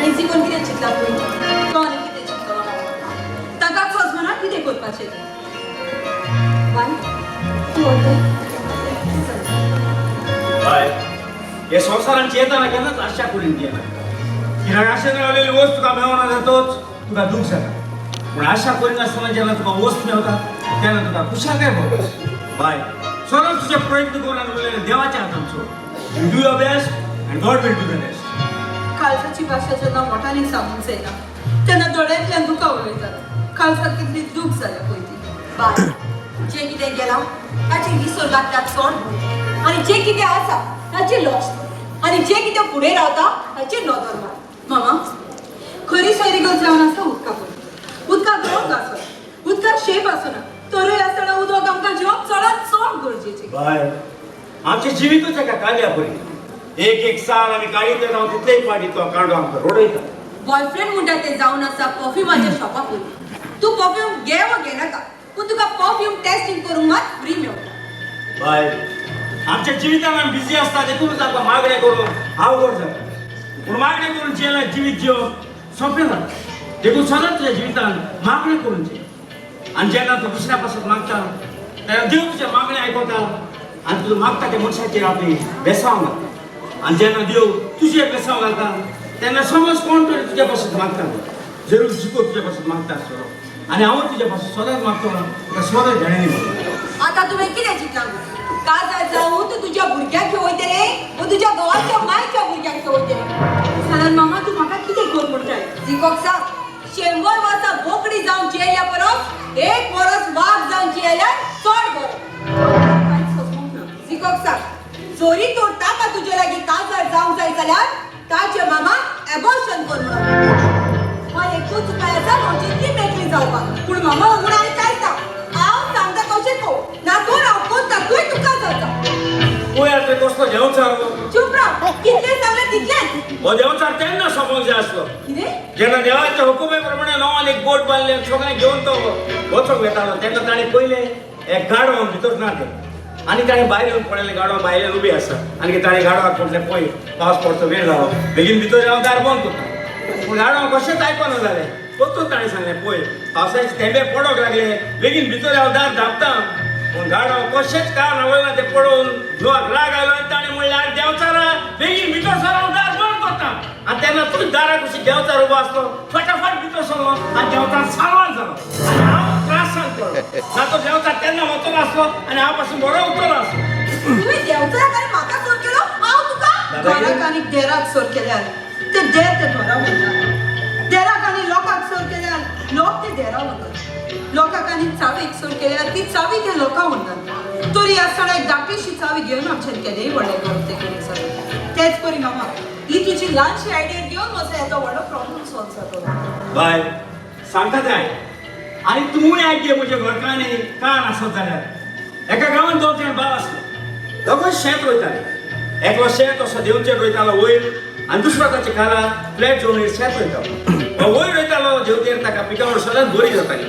आनी जी कोण कितें चिंतला पळय तो आनी कितें चिंतलो ताका खोस म्हणा कितें करपाचें बाय बाय हे संवसारांची येताना केन्नाच आशा करून गेला कित्याक आशेन रावलेली वस्त तुका मेळना जातोच तुका दूख जाता पूण आशा करिनासतना जेन्ना तुका वस्त मेळटा तेन्ना तुका खुशालकाय भोगता बाय सदांच तुजे प्रयत्न करून उरलेले देवाच्या हातांत सोड you do your best and God will do the rest काळजाची भाशा जेन्ना मोठांनी सांगूंक जायना तेन्ना दोळ्यांतल्यान दुकां उलयतात काळजाक कितली दूख जाल्या पळय ती बाय जें कितें गेलां ताची विसर लागतात चड भर आनी जें कितें आसा ताचेर लक्ष दवर आनी जें कितें फुडें रावता ताचेर नदर मार मामा खरी सोयरी गज जावन आसा उदका पळय उदकाक रंग आसना उदकाक शेप आसना तरूय आसतना उदक आमकां जेवप चडांत चड गरजेचें बाय आमचें जिवीतूच एका काल्या पळय एक साल आमी काडीत रावन तितलेय पाटी तो कांडो आमकां रोडयता बॉयफ्रेंड म्हणटा तें जावन आसा परफ्युमाच्या शॉपाक वयता तूं परफ्यूम घे वा घेनाका पूण तुका परफ्यूम टेस्टिंग करूंक मात फ्री मेळटा बाय आमच्या जिवितान आमी बिजी आसता देखूनच आमकां मागणें करून आवड जाता पूण मागणें करून जेन्ना जिवीत जिवप सोंपें जाता देखून सदांच तुज्या जिवितान मागणें करून जिय आनी जेन्ना तूं दुसऱ्या पासून मागता तेन्ना देव तुज्या मागणें आयकता आनी तुजो मागता त्या मनशाचेर आपली बेसांव घालता आनी जेन्ना देव तुजेर बेसांव घालता तेन्ना समज कोण तरी तुज्या पासून मागता जरूर जिको तुज्या पासून मागता आसतलो आनी हांव तुज्या पासून सदांच मागता तुका सदांच घेणे मेळटा आतां तुवें कितें चिंतलां काजार जावं तूं तुज्या भुरग्याक घेवन वयतले रे वो तुज्या घोवाच्या मायच्या भुरग्याक घेवन वयतले सालान मामा तूं म्हाका कितें कर म्हणटाय जिकोक सांग 100 वर्सां बोकडी जावन जियेल्या परस 1 वर्स वाग जावन जियेल्यार चड बरें जिकोक सांग चोरी तोडटा का तुजे लागीं काजार जावंक जाय जाल्यार ताचे मामा एबॉर्शन कर म्हणून हय एकूच उपाय आसा म्हजी ती मेकळी जावपाक पूण मामा उगडा आनी काय सांग हांव सांगता कशें को ना तूं राव कोण तातूय तुका जाता पळय आतां कसलो देंवचार चूप राव कितलें सांगलें तितलेंच हो देंवचार तेन्ना सोंपोंक जाय आसलो कितें जेन्ना देवाच्या हुकुमे प्रमाणे नोवान एक बोट बांदले सगळें घेवन तो वचोंक वेतालो तेन्ना ताणें पयलें एक गाडो भितर ना ते आनी ताणें भायर येवन पळयलें गाडो भायल्यान उबी आसा आनी ताणें गाडवाक म्हटलें पळय पावस पडचो वेळ जालो बेगीन भितर येवन दार बंद करता पूण गाडवाक कशेंच आयकना जालें परतून ताणें सांगलें पळय पावसाचे थेंबे पडोंक लागले बेगीन भितर येवन दार धांपता पूण गाडव कशेंच कान आवयना तें पडोवन लोक राग आयलो आनी ताणें म्हणलें आरे देंवचारा बेगीन भितर सर दार बंद करता आनी तेन्ना तुज दारा कशी देंवचार उबो आसलो फटाफट भितर सरलो आनी देंवचार सालवान जालो आनी हांव त्रासान पडलो ना तो देंवचार तेन्ना वचून आसलो आनी हांव पासून बरो उतरलो आसलो तुवें देंवचाराक आनी म्हाका सोर केलो हांव तुका घराक आनी देराक सोर केल्यार ते देर ते घरा वयता देराक आनी लोकांक सोर केल्यार लोक ते देरा वतात लोकांक आनी चावेक सोर केल्यार ती चावी ते लोकां वतात तरी आसतना एक धाकटीशी चावी घेवन आमच्यान केलेंय व्हडलें काम ते करूंक जाता तेच परी मामा ही तुजी ल्हानशी आयडिया घेवन म्हजो येतो व्हडलो प्रॉब्लेम सॉल्व जातलो बाय सांगता तें आनी तूंय आयकय म्हज्या घरकान्नी कान आसत जाल्यार एका गांवांत 2 जाण भाव आसले दोगूय शेत रोयताले एकलो शेत असो देंवचेर रोयतालो वयर आनी दुसरो ताचे खाला फ्लॅट जमनीर शेत रोयतालो वयर रोयतालो जेवतेर ताका पिकावण सदांच बरी जाताली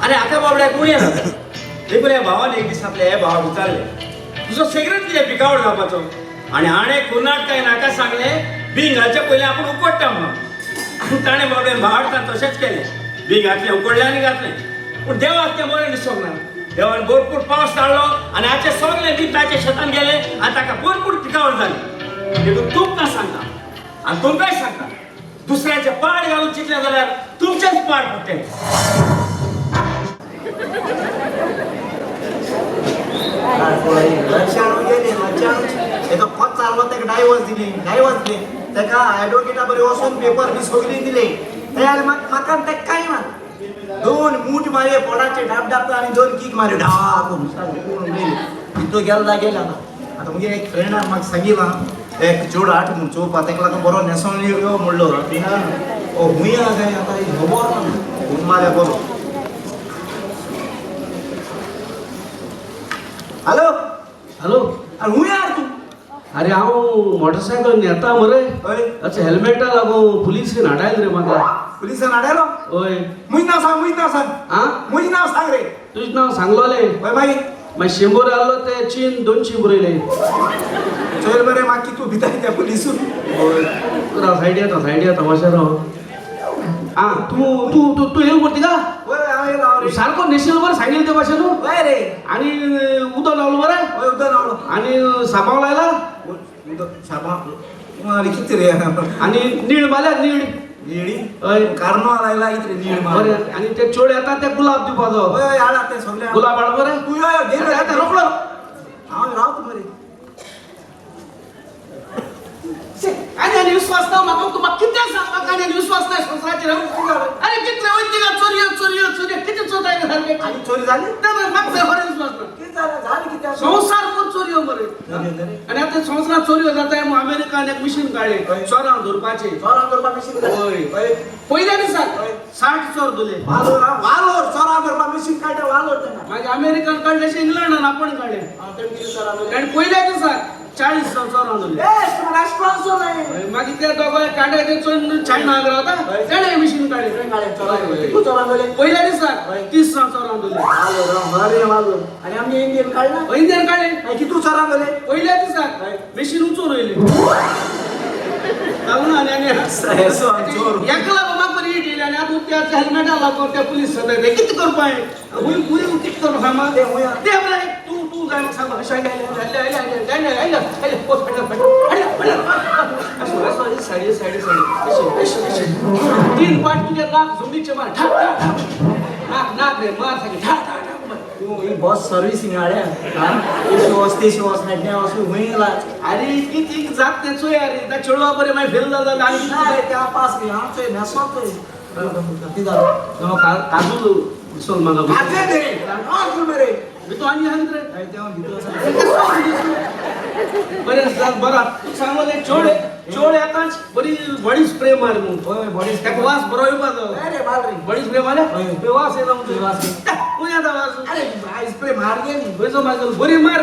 आनी हाका बाबड्याक उणें जातालें देखून ह्या भावान एक दीस आपल्या हे भावाक विचारलें तुजो सेगरेट कितें पिकावण जावपाचो आनी हाणें कुनाट काय नाका सांगलें बीं घालचे पयलीं आपूण उकडटा म्हणून आनी ताणें बाबड्यान भावार्थान तशेंच केलें बीं घातलें उकडलें आनी घातलें पूण देवाक तें बरें दिसोंक ना देवान भरपूर पावस धाडलो आनी हाचे सगळें बीं ताच्या शेतान गेलें आनी ताका भरपूर पिकावण जाली देखून तुमकां सांगता आनी तुमकांय सांगता दुसऱ्याचे पाड घालून चिंतलें जाल्यार तुमचेच पाड पडटले डायवर्स दिले तेका एडवोकेटा बरी वचून पेपर बी सगळी दिले तयार म्हाका तेका कांय ना 2 मूठ मारले पोटाचे डाब डाब आनी 2 किक मारले डाब तो गेला गेला आता मुगे एक फ्रेंडान म्हाका सांगितला एक चोड आठ म्हूण चोवपा तेका लागून बरो न्हेसोन यो म्हणलो ओ हुंय जाय आतां खबर ना खून मारल्या बरो हॅलो हॅलो अरे हुंय यार तूं अरे हांव मोटरसायकल न्हेता मरे हय अच्छा हेल्मेटा लागून पुलिसेन हाडायले रे म्हाका पुलिसान हाडलो हय मुज नांव सांग आं मुज नांव सांग रे तुजें नांव सांगलोले हय मागीर मग 100 आलो ते चीन 200 उरले. चल बरे माकी तू भिताय त्या पोलिसून. साईड येता माशा राव. हा तू तू तू तू हेल्प करते का? होय आम्ही लाव रे. सारखं नेशनल वर सांगेल त्या भाषेनं. होय रे. आणि उदो लावलं बरं. होय उद्या लावलो. आणि सापाव लायला. उद्या शाबा. मारी किती रे. आणि नीळ माल्या नीळ. येडी. होय. कारणो आलायला इथे नीळ मार. बरं आणि ते चोळ येतात ते गुलाब दिपाजो. होय होय आला ते सगळे. गुलाब आड बरं. तू यो घे रे. ते रोकडं. आम्ही राहतो मरे. आणि विश्वास ना मग तुम्हाला किती सांगता आणि विश्वास नाही संसाराचे अरे किती होती का चोरी चोरी चोरी किती चोर आहे घरात आणि चोरी झाली? तर मागचा हर विश्वास नाही किती झालं? झाली किती आता? संसार पण चोरी हो बरे आणि आता संसार चोरी हो जात आहे मग अमेरिकाने एक मिशन काढले 14 धुरपाचे 14 रुपये मशीन होय. होय. पहिल्या दिवसात 60 चोर दिले वालोर हा, वालोर 14 रुपये मशीन काढे वालोर त्यांना. माझे अमेरिकन काढले इंग्लंड आणि आपण काढले हा, ते किती सर आले? आणि पहिल्या दिवसात 40 चोर दिले तुम्हाला स्पॉन्सर नाही. मागे त्या दोघं काढायचे चोर चायना आला होता त्याने मिशन काढले तू चला गेले. पहिल्या दिवसात 30 चोर दिले वालोर हा, अरे वालोर. आणि आम्ही इंडियन काढला. इंडियन काढले नाही किती चला गेले. पहिल्या दिवसात मिशन उचोर राहिले चोर. एकला बाबा पण इट येईल आणि आता त्याच्या हेल्मेट आला तर त्या पोलीस सदैव किती करू पाय होईल होईल किती करू सामा ते होया. ते आपला तू तू काय मग सांग कशा साडी साडी साडी 3 पाठ तुझ्या नाक झुंडीचे मार ठाक ठाक ठाक नाक नाक रे मार सांगे ठाक ठाक तू ही बस सर्व्हिसिंग आल्या. हा? ते शिवास नाटण्या वाचू होईला. अरे किती जात ते चोय अरे त्या चळवा बरे माय फेल झाला आणि नाही त्या पास घे आमचे नसवतोय. किती झालं? काजू सोल मागा आजे दे. हा तू मेरे. मी तो आणि सांगितलं काय तेव्हा घेतलं असं. बरे बरा तू सांगले चोळ येताच बरी बडी स्प्रे मार मग होय बॉडी त्याक वास बरो येऊ पाहतो अरे मार रे. बडी स्प्रे मारे होय. ते वास येला मग वास येला. कोण येता वास अरे बाय स्प्रे मार दे. बेजो मागल बरी मार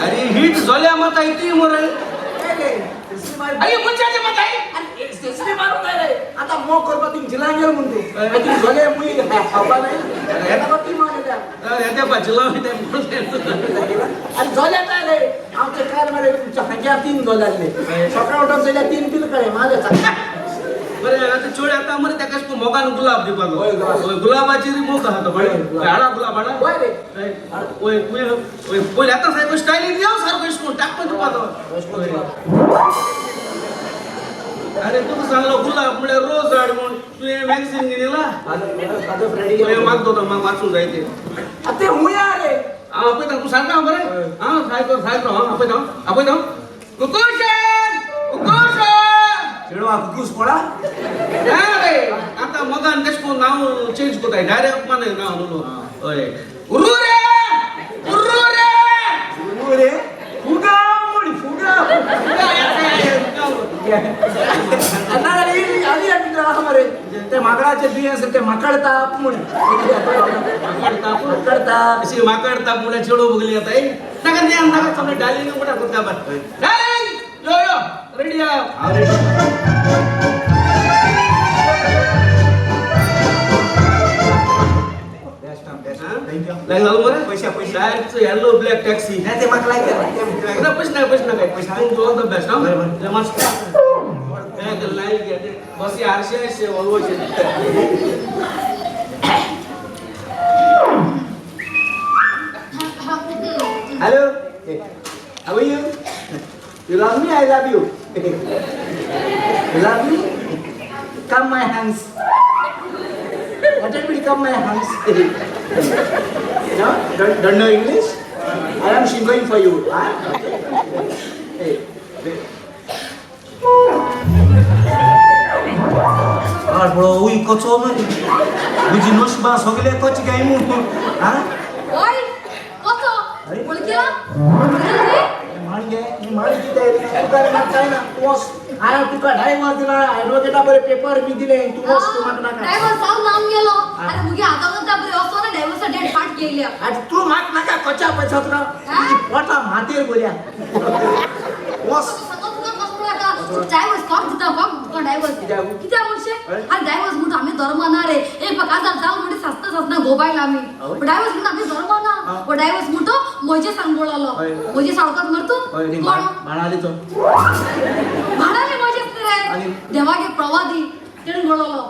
अरे हिट झाल्या मत ऐती मोरे अरे मुंजाचे मत आहे आता मो करपा तुम्ही जिलांगेल म्हणते. ती झोले मुई हवा नाही. आता ती मागे द्या. त्या बाजूला मी ते आणि झोल्या काय रे आमच्या काय मध्ये तुमच्या हांग्या 3 झोल्याले. सकाळ उठून त्याच्या 3 पिल काय माझ्या बरे आता चोळ आता मरे त्या कस मोगान गुलाब दे पाहतो होय, गुलाब. गुलाबाची री मोग हातो बळे होय. आडा गुलाब आडा होय रे. ओय ओय ओय आता साहेब स्टाईल देव सारखं इसको टाकतो तू पाहतो अरे तू सांगलो गुलाब मुळे रोज झाड म्हणून तू हे मॅगझिन गेला आता फ्रेडी तू हे मागतो तर मग वाचून जायचे ते हुया रे. आपण तू सांगता बरे हा साहेब हा आपण जाऊ कुकुशन खेळवा कुकुस पडा. अरे आता मगान देशको नाव चेंज करताय डायरेक्ट माने नाव नो ओय उरु रे रे फुगा मुडी फुगा. आता रे आली आली हमारे ते माकडाचे बिया असते ते माकडता मुडी. माकडता अशी माकडता पुढे चेडो बघली आता आहे नका द्या नका तुम्ही डालिंग मोठा करता बा डालिंग यो यो रेडी लागलं बरं पैसा डायरेक्ट येलो ब्लॅक टॅक्सी नाही ते माकडा काय ना पैसे काय पैसे तू ऑल द बेस्ट हा मस्त काय लाईक घ्या बस आरशे always Hello. How are you? You love me? I love you. You love me? Come my hands. Let me come my hands. No? Don't know English? I am singing for you. Huh? Hey. আর বড় ওই কত মানে বুঝি নসবা সগলে কচ গাইমু হ্যাঁ ওই কত अरे. बोल केला माणगे मी माळी किती आहे तुका काय ना तू आय तुका ड्रायव्हर दिला ॲडव्होकेटा बरे पेपर मी दिले तू माग नका ड्रायव्हर साव नाम गेलो अरे मुगे आता कोणता बरे असतो ना ड्रायव्हरचा डेट पाठ केल्या आज तू माग नका कच्चा पैसा तुला वाटा मातेर बोल्या बॉस ड्रायव्हर कॉक दिता कॉक ड्रायव्हर किती वर्षे अरे ड्रायव्हर म्हणून आम्ही दर मारणार आहे एक 1000 जाऊ म्हणजे सस्त ना गोबायला आम्ही हय. डायव्हर्स म्हणून आम्ही धर्म हा. ना डायव्हर्स म्हणतो म्हजे सांग बोलालो हय. म्हजे सावकात मरतो कोण भाणालीचो भाडाले म्हजे रे आणि? देवागे प्रवादी तेण बोलालो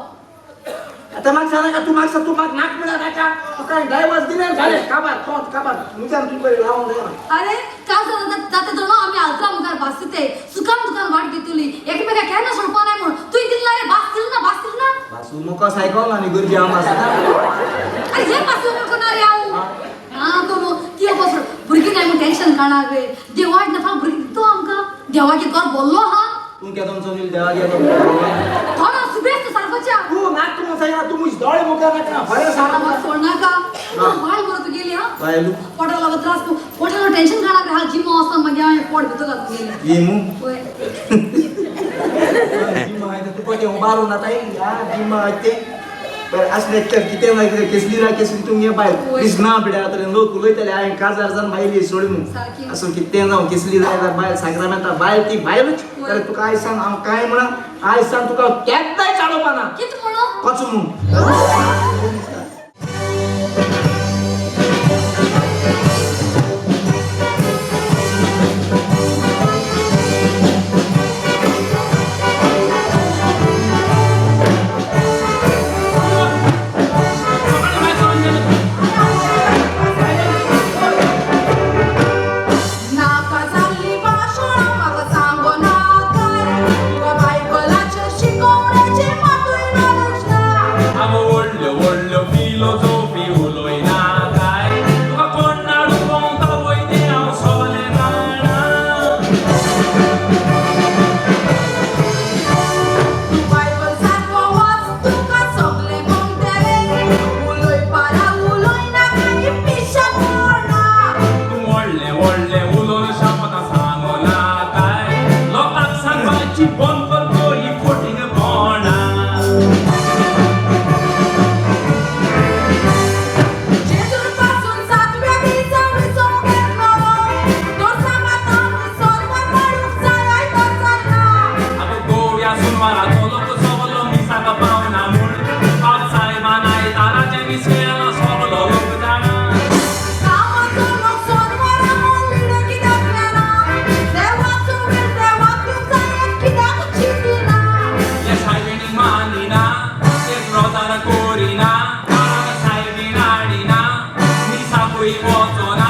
आता मग सांगा का तू मग नाक मिळा का तू काय डायव्हर्स दिले झाले काबार मुद्दाम तू बरे लावून दे अरे काय झालं जाते दोन आम्ही आलता मुखार बासते सुकान दुकान वाट घेतली एकमेका काय ना सोडपा नाही म्हणून तू दिला रे बासतील ना बासू मुका सायकल आणि गुरुजी आम्हा अरे हे पासून कोणा रे आऊ हा. हा तो ती बस भुरगी काय मग टेन्शन काढणार रे देवाड नफा भुरगी तो आमका देवाचे कर बोललो हा तू क्या तुमचं नील देवा गेलो थोडा सुबेस्त सारखच्या तू नाक तू सांगा तू मुझ डोळे मुका नका भय सांगा मला सोडणार का बाय बरं तू गेली हा बायलू पोटाला त्रास पोटाला टेन्शन काढणार हा जिम असं म्हणजे आम्ही पोट भितो घालून गेले येमू होय जिम आहे तू कोणी उभारू ना ताई या जिम आहे बरं असले तर किती माहिती केसली तुम्ही बाय कृष्णा बिड्या तर लोक उलयतले आहे 1000 जण बायली सोडून सारखी. असं किती जाऊ केसली जायला बाय संग्रामात बाय ती बायलच तर तू काय सांग हांव काय म्हणा आय सांग तुका केदाय चालवपाना कित म्हणो कचू नाका झाली भाषण माग सांगो ना काय तुका बायबलाचे शिकवण्याचे मातुय ना दुसरा अगो व्हडल्यो फिलोसॉफी उलोयना काय तुका कोण नाडू पोंता वयते हांव सोले जाणा तू बायबल सारको वाच तुका सगळे गमतले उलोय पारा उलोय ना काही पिशा पडना तूं व्हडलें उलोवन शापतां सांगोना काय लोकांक सांगपाची बंद करतो ही फोटींग कोणा जेजूरपासून 7व्या दिसा विसर घेतलो दोसामाता विसरवर पडूक जाय जायना अगो गोव्या सुनवाराचो लोक सगलो मिसाक पावना म्हूण पावसाळ्यान आयताराचे विसयाला सगलो लोक जाणा कामाचो लोक सोनवारा मोडले कित्याक मेला देवाचो वेळ देवाक दिवंक जाय कित्याक चिंतिना या सायबीण मानिना तेच रोजार कोरिना काळाक सायबीण हाडिना मिसाकूय वचोना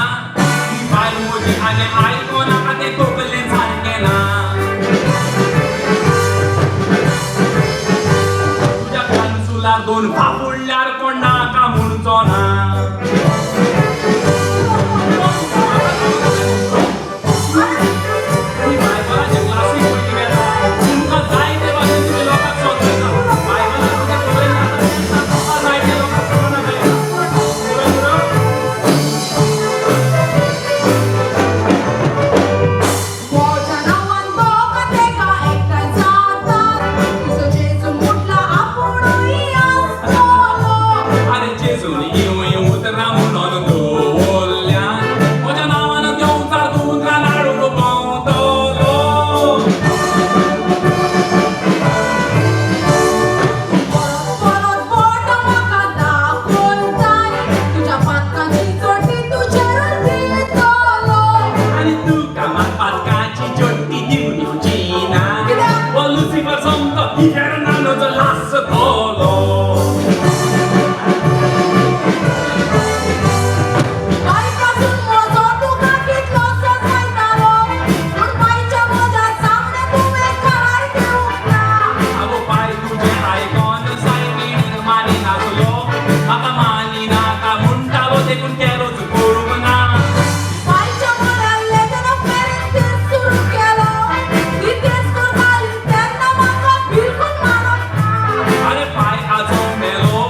ही बायल म्हजी आनी आयकोना ते तोकलें सारकें ना तुज्या कांसुलार 2 फाफुडल्यार कोण नाका म्हणचो ना ही बायबलाची क्लासीक पयली वेळा तुमकां जाय ते भाशेन तुमी लोकांक समजयता बायबलान तुका खबर ना तुका जाय ते लोकांक समजना मोठ्या नावान दोगा तेका एकठांय जातात तुजो जेजू म्हटला आपुणूय आसतलो अरे जेजून येवं उतरां म्हणून दवरल्यान म्हज्या नांवान देंवचार तूं उतरां लाडूक पावतलो परत बोट म्हाका दाखोवताय तुज्या पातकांची चोटी तुजेर दितलो आनी तुका मात पातकाची चोट्टी दिवन येवची ना हो लुसिफर समतो हियर नानोचो लासतलो बायपासून म्हजो तुका कितलोसो जायतालो पूण बायच्या म्हज्या सामने तुवें कांय दिवंक ना अगो पाय तुजे आयकोन सायबीण मानी नासलो म्हाका मानी नाका म्हणटालो देखून तेरोच करूंक ना बायच्या म्हऱ्यान लेगन फेरीन सुरू केलो कितेंच करताली तेन्ना म्हाका बिलकुल मानत ना अरे पाय आजो मेलो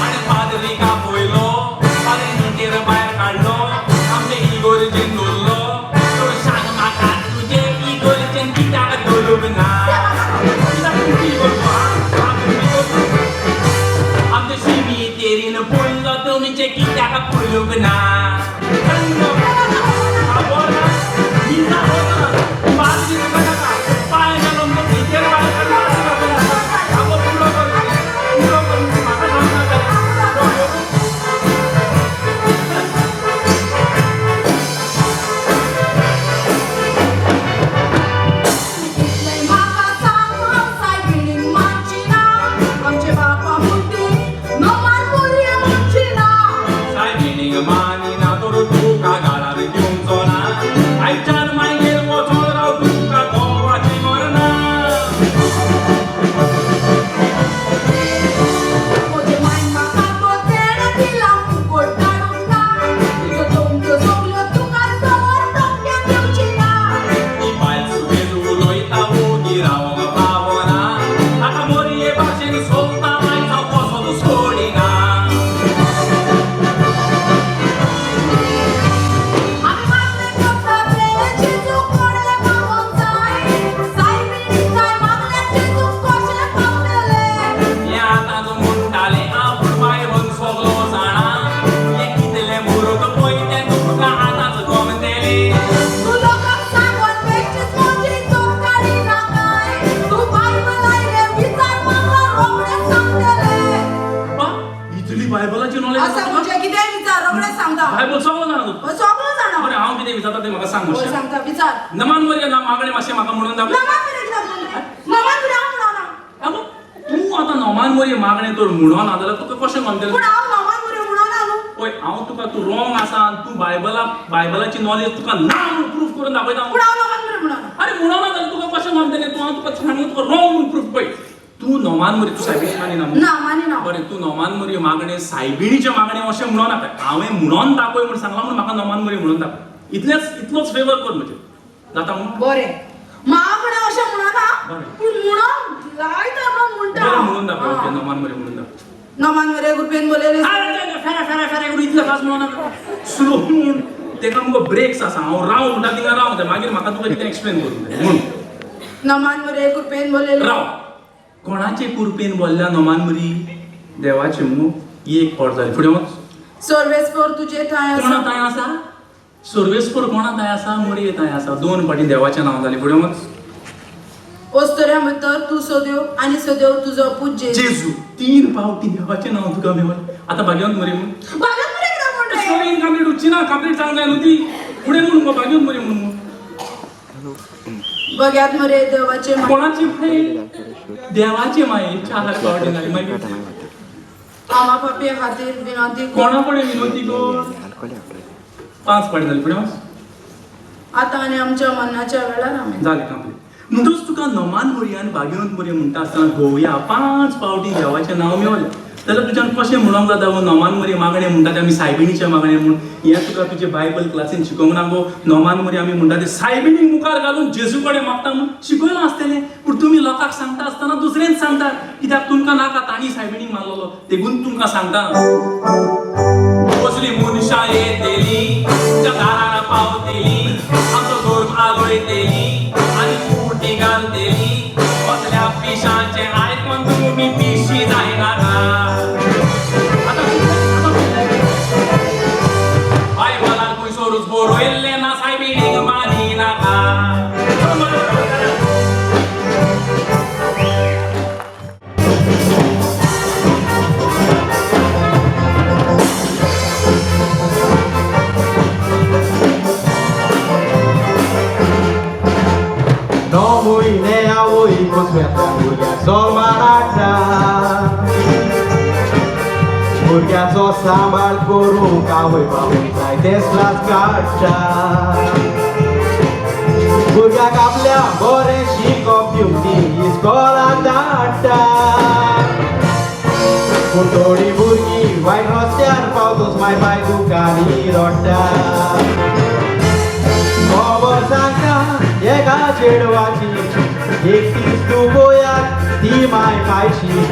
आनी पादरी कापयलो अरे निटेर भायर काडलो आमचे इगोर्जेन दवरलो तो सांग म्हाका तुजे इगोर्जेन कित्याक दवरूंक ना कित्याक तुजी इगोर्ज आमचे शिमितेरीन पडलो तुमचे कित्याक पडूंक ना पाय मेलो निटेर भायर काडलो सांग हो मातशें सांगता विचार नमान मरे ना मागणे मातशें म्हाका म्हणून दाखय नमान कितें कित्याक म्हणलें नमान कितें हांव म्हणना आगो तूं आतां नमान मरे मागणे तर म्हणून ना जाल्यार तुका कशें म्हणटलें पूण हांव नमान कितें म्हणना न्हू पळय हांव तुका तूं रॉंग आसा तूं बायबलाची नॉलेज तुका ना म्हणून प्रूफ करून दाखयता पूण हांव नमान कितें म्हणना अरे म्हणून जाल्यार तुका कशें म्हणटलें तूं हांव तुका सांगलें तुका रॉंग म्हणून प्रूफ पळय तूं नोमान मरी तूं सायबीणी मानिना ना मानिना बरें तूं नोमान मरी मागणे सायबीणीचे मागणे अशें म्हणून नाका हांवें म्हणून दाखय म्हूण सांगलां म्हूण म्हाका नोमान मरी म्हणून दाखय इतलोच फेवर कर म्हजे जाता म्हणून बरें मागणें अशें म्हणना बरें. पूण म्हणून लायता न्हू म्हणटा बरें म्हणून दाखय ओके हां. नोमान मरी म्हणून दाखय नमान मरे गुरपेन बोलयलें फेरे करून इतलें फास्ट म्हणून नाका स्लो म्हूण तेका मुगो ब्रेक्स आसा हांव राव म्हणटा थिंगा राव म्हणटा मागीर म्हाका तुका कितें एक्सप्लेन करूंक जाय म्हूण नमान मरे गुरपेन बोलयलें राव कोणाचे कुरपेन बोल्ल्या नोमान मरी देवाचे मुख एक फावट जालें फुडें वच सर्वेस्पर तुजे थंय कोणा आसा थंय आसा सर्वेस्पर कोणा थंय आसा मरी थंय आसा 2 फावटी देवाचें नांव जालें फुडें वच ओस्तऱ्या भितर तूं सोद्यो आनी सोद्यो तुजो पूज्य जेजू 3 फावटी देवाचें नांव तुका मेवलें आतां भाग्यवंत मरी म्हूण बागात मरे कित्याक म्हणटा स्टोरी इनकम्प्लीट उरची ना कंप्लीट जावंक जाय न्हू ती फुडें म्हणून गो भाग्यवंत मरी म्हणून बग्यात मरे देवाचे कोणाची फ्रेंड देवाचे माये 4 फावटी जाली मागीर आमा पापये खातीर विनंती कोणा कडेन विनंती कर 5 फावटी जाली फुडें वच आतां आनी आमच्या मरणाच्या वेळार आमी जालें कंप्लीट म्हणटच तुका नोमान मरी आनी भाग्यवंत मरी म्हणटा आसतना घोवया 5 फावटी देवाचें नांव मेवलें जाल्यार तुज्यान कशें म्हणूंक जाता गो नोमान मरी मागणें म्हणटा ते आमी सायबिणीचें मागणें म्हूण हें तुका तुजे बायबल क्लासीन शिकोवंक ना गो नोमान मरी आमी म्हणटा ते सायबिणीक मुखार घालून जेजू कडेन मागता म्हूण शिकयलां आसतलें पूण तुमी लोकांक सांगता आसतना दुसरेंच सांगता कित्याक तुमकां नाका तांणी सायबिणीक मारलेलो देखून तुमकां सांगता कसली मनशां येतेली तुमच्या दारार पावतेली आमचो गोरब आलोयतेली आनी फुटी घालतेली कसल्या पिशांचें आयकून तुमी पिशी जायनाका बायबलान खंयसरूच बरयल्लें ना सायबिणीक मानिनाका No mój, nie ja mój, poswięcam burgiak sol maraca. Burgiaco सांबाळ करूं कावय बावय जाय तेसलाच काडटा. भुरग्याक आपल्या बरें शिकोवप दिवपी इस्कोलाक धाडटा. पूण थोडीं भुरगीं वायट रस्त्यार पावतच माय बाय दुकानी रडटा. खबर सांगता एका चेडवाची एकटीच तूं गोंयांत ती माय पायशी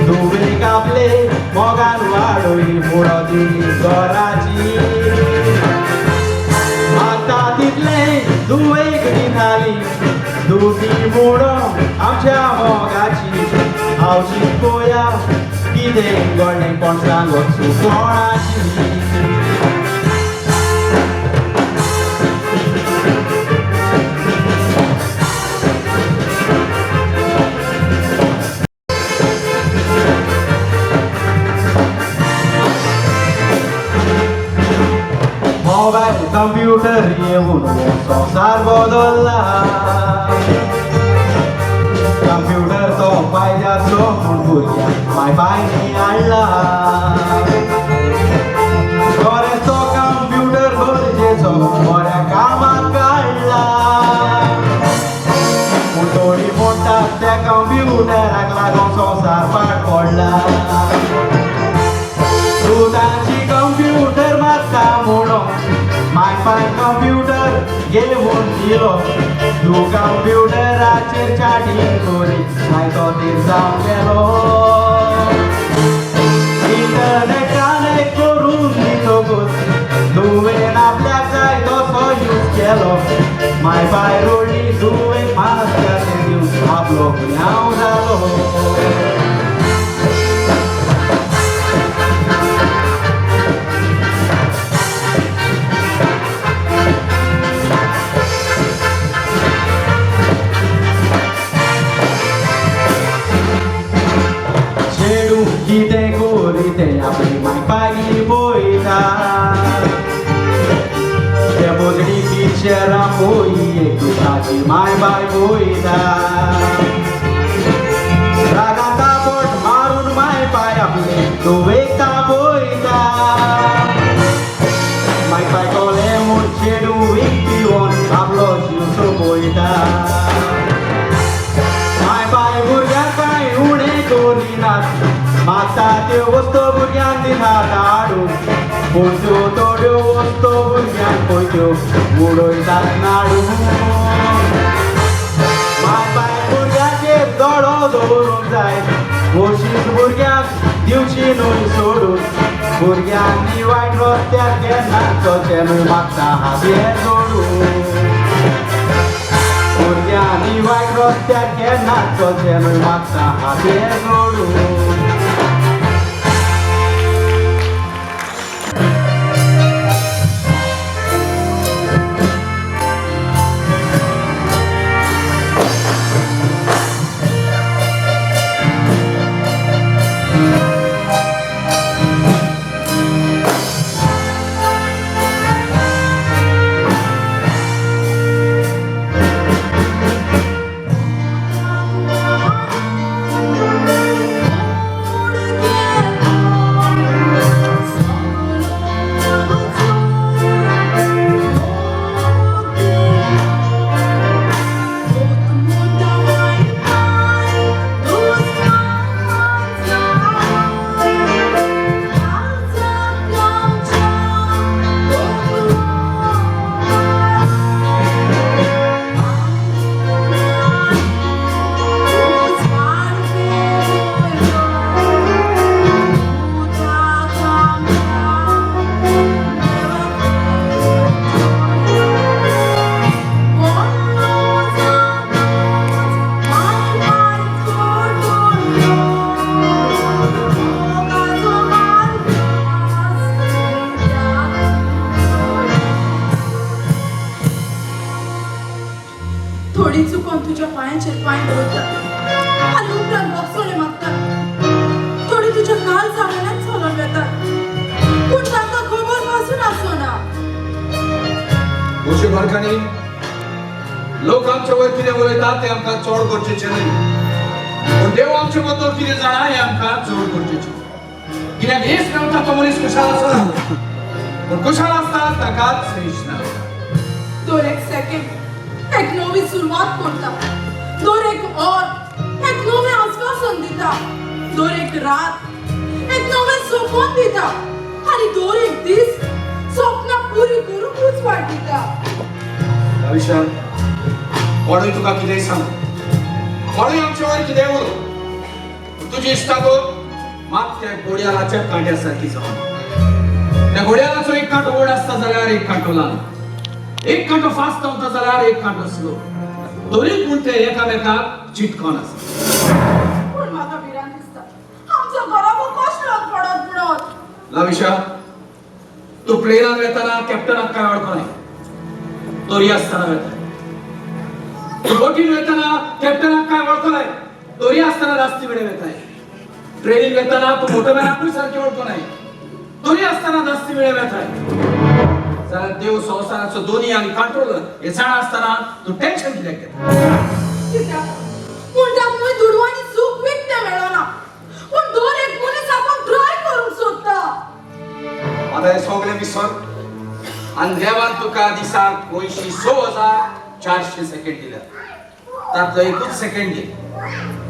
तुवें कापले मोगान वाडोयली मुळो दिली घराची आतां तितलें तुवें दिताली दुदी मुळो आमच्या मोगाची हांव शिकोया कितें घडलें कोण सांगत कोणाची मोबाईल कंप्यूटर येऊन संसार बदलला कंप्यूटर तो पायद्याचो म्हूण भुरग्याक माय बायनी हाडला बरेंचो कंप्यूटर गरजेचो बऱ्या कामाक काडला पूण थोडीं म्हणटात त्या कंप्यूटराक लागून संसार पाड पडला तूं तांची कंप्यूटर मारता म्हणून माय बाय कंप्यूटर घेवन दिलो तूं कंप्यूटराचेर चॅटिंग करी मागीर तो तीर जावन गेलो इंटरनेटान करून दितकच तुवें आपल्याक जाय तसो यूज केलो माय बाय रोडली तुवें मास्काचेर दिवन आपलो गुन्यांव जालो कितें करी तें आपली माय पागी पळयता ते बोजडी पिक्चरां बोलिनात मागता त्यो वस्तो भुरग्यांक दिनात हाडून पोंच्यो तोड्यो वस्तो भुरग्यांक पोयच्यो उडयतात नाडून बापाय भुरग्याचेर दोळो दवरूंक जाय खोशीक भुरग्यांक दिवची न्हय सोडून भुरग्यांनी वायट रस्त्यार केन्ना चलचें मागता हातें जोडून भुरग्यांनी वायट रस्त्यार केन्ना चलचें मागता हातें जोडून थोडी चुकून तुझ्या पायांचेर पांय दवरतात आनी उपरांत बक्षोले मागतात थोडी तुझ्या काल सावयल्यान चलोन वेतात पूण तांकां खबर पासून आसना गोंयच्या घरकांनी लोक आमच्या वयर कितें उलयतात तें आमकां चड गरजेचें न्हय पूण देव आमचे बद्दल कितें जाणा हें आमकां चड गरजेचें कित्याक हेच मेळटा तो मनीस कुशाल आसना पूण कुशाल आसता ताकाच सैश ना दर एक सेकंड एक नवी सुरवात करता दर एक ओर एक नवें आस्वासन दिता दर एक रात एक नवें सोपन दिता आनी दर एक दीस स्वप्नां पुरी करूंकूच वाट दिता विशाल कोणूय तुका कितेंय सांग कोणूय आमच्या वयर कितेंय उलो तुजी इश्टा तो मात त्या घोड्यालाच्या कांट्या सारकी जावन त्या घोड्यालाचो एक कांटो व्हड आसता जाल्यार एक कांटो ल्हान एक कांटो फास्ट धांवता जाल्यार एक कांटो स्लो दोनूय पूण ते एकामेकाक चिटकोन आसता पूण म्हाका भिरांत दिसता आमच्या घराको कसलोच पडत पडत लाविशा तू प्लेनान वेताना कॅप्टनाक काय वळखोनाय तोरी आसतना वेताय तू बोटीन वेताना कॅप्टनाक काय वळखोनाय तोरी आसतना रास्ती वेळे वेताय ट्रेनीन वेताना तू मोटरमॅनाकूय सारकी वळखोनाय तोरी आसतना रास्ती वेळे वेताय जाल्यार देव संवसाराचो दोनी आनी कंट्रोलर हे जाणा आसतना तू टेन्शन कित्याक घेता कित्याक पूण ताका दुडवांनी चूक विकतें मेळना पूण दर एक मनीस आपूण ट्राय करूंक सोदता आतां हें सगळें विसर आनी देवान तुका दिसाक 86,400 सेकंड दिल्यात तातलो एकूच सेकंड दी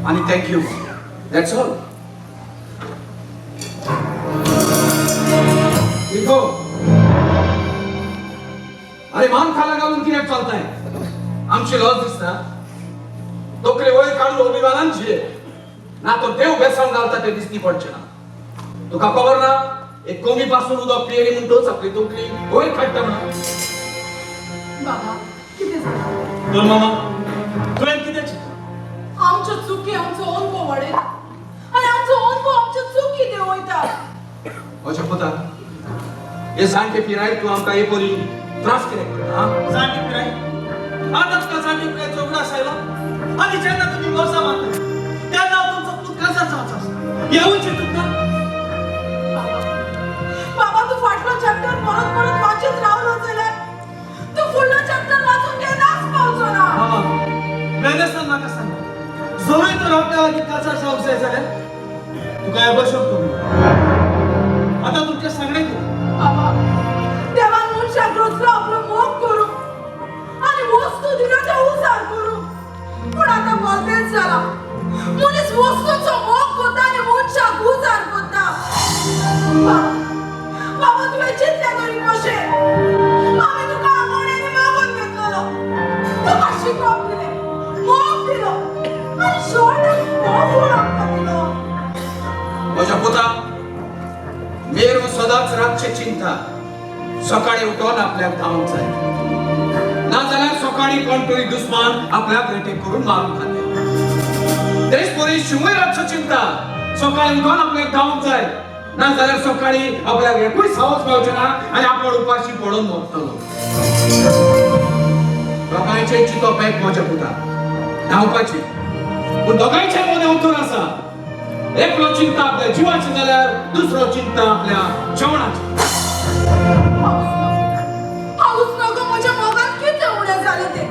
आनी थँक्यू दॅट्स ऑल देखो अरे मान खाला घालून कित्याक चलताय आमची लज दिसता तकले वयर काडून अभिमानान जिये ना तो देव बेसावन घालता ते दिसती पडचे ना तुका खबर ना एक कोमी पासून उदक पियेली म्हणटूच आपली तकली वयर काडटा म्हणून बाबा कितें जालें दोन मामा तुवें कितें चिंतलें आमच्यो चुकी आमचो अनुभव वाडयता आनी आमचो अनुभव आमच्यो चुकी देंवयता अशें पता हे जाणटे पिरायेर तूं आमकां हे परी त्रास कित्याक करता जाणटी पिराय आता तुका जाणटी पिरायचो उगडास आयलो आनी जेन्ना तुमी मोसा मारता तेन्ना तुमचो पूत काजार जावचो आसता हेवूय चिंतूंक ना बाबा तू फाटलो चॅप्टर परत परत वाचत रावलो जाल्यार तू फुडलो चॅप्टर वाचून केन्नाच पावचो ना मामा मेनेसान म्हाका सांग जरूय तर आपल्या लागीं काजार जावंक जाय जाल्यार तुका हे बसोवंक कमी आतां तुमच्या सांगणेक बाबा देवान मनशाक रचलो आपलो मोग करूं आनी वस्तू दिल्यो त्यो उजार करूं पूण आतां बदलेच जाला मनीस वस्तूचो मोग करता बाबा तुला चिंता करी कशे आम्ही तुका आंगवण्याने मागून घेतलेलो तुका शिकवून दिले मोग दिलो आणि शेवटाक मोग आमका दिलो माझ्या पुता मेरू सदांच रातची चिंता सकाळी उठून आपल्याक धावून जाय नाजाल्यार सकाळी कोण तरी दुश्मन आपल्याक रेटे करून मारून खाते तेच परी शिवय रातची चिंता सकाळी उठून आपल्याक धावून जाय नाजाल्यार सकाळी आपल्याक एकूय सावच मेळचें ना आनी आपण उपाशी पडून मोडटलो दोगांयचें चिंतप एक माझ्या पुता धांवपाची पूण दोगांयचे मदें उतर आसा एकलो चिंता आपल्या जीवाची जाल्यार दुसरो चिंता आपल्या जेवणाची पाऊस नको माझ्या मोगात किती उडे झाले ते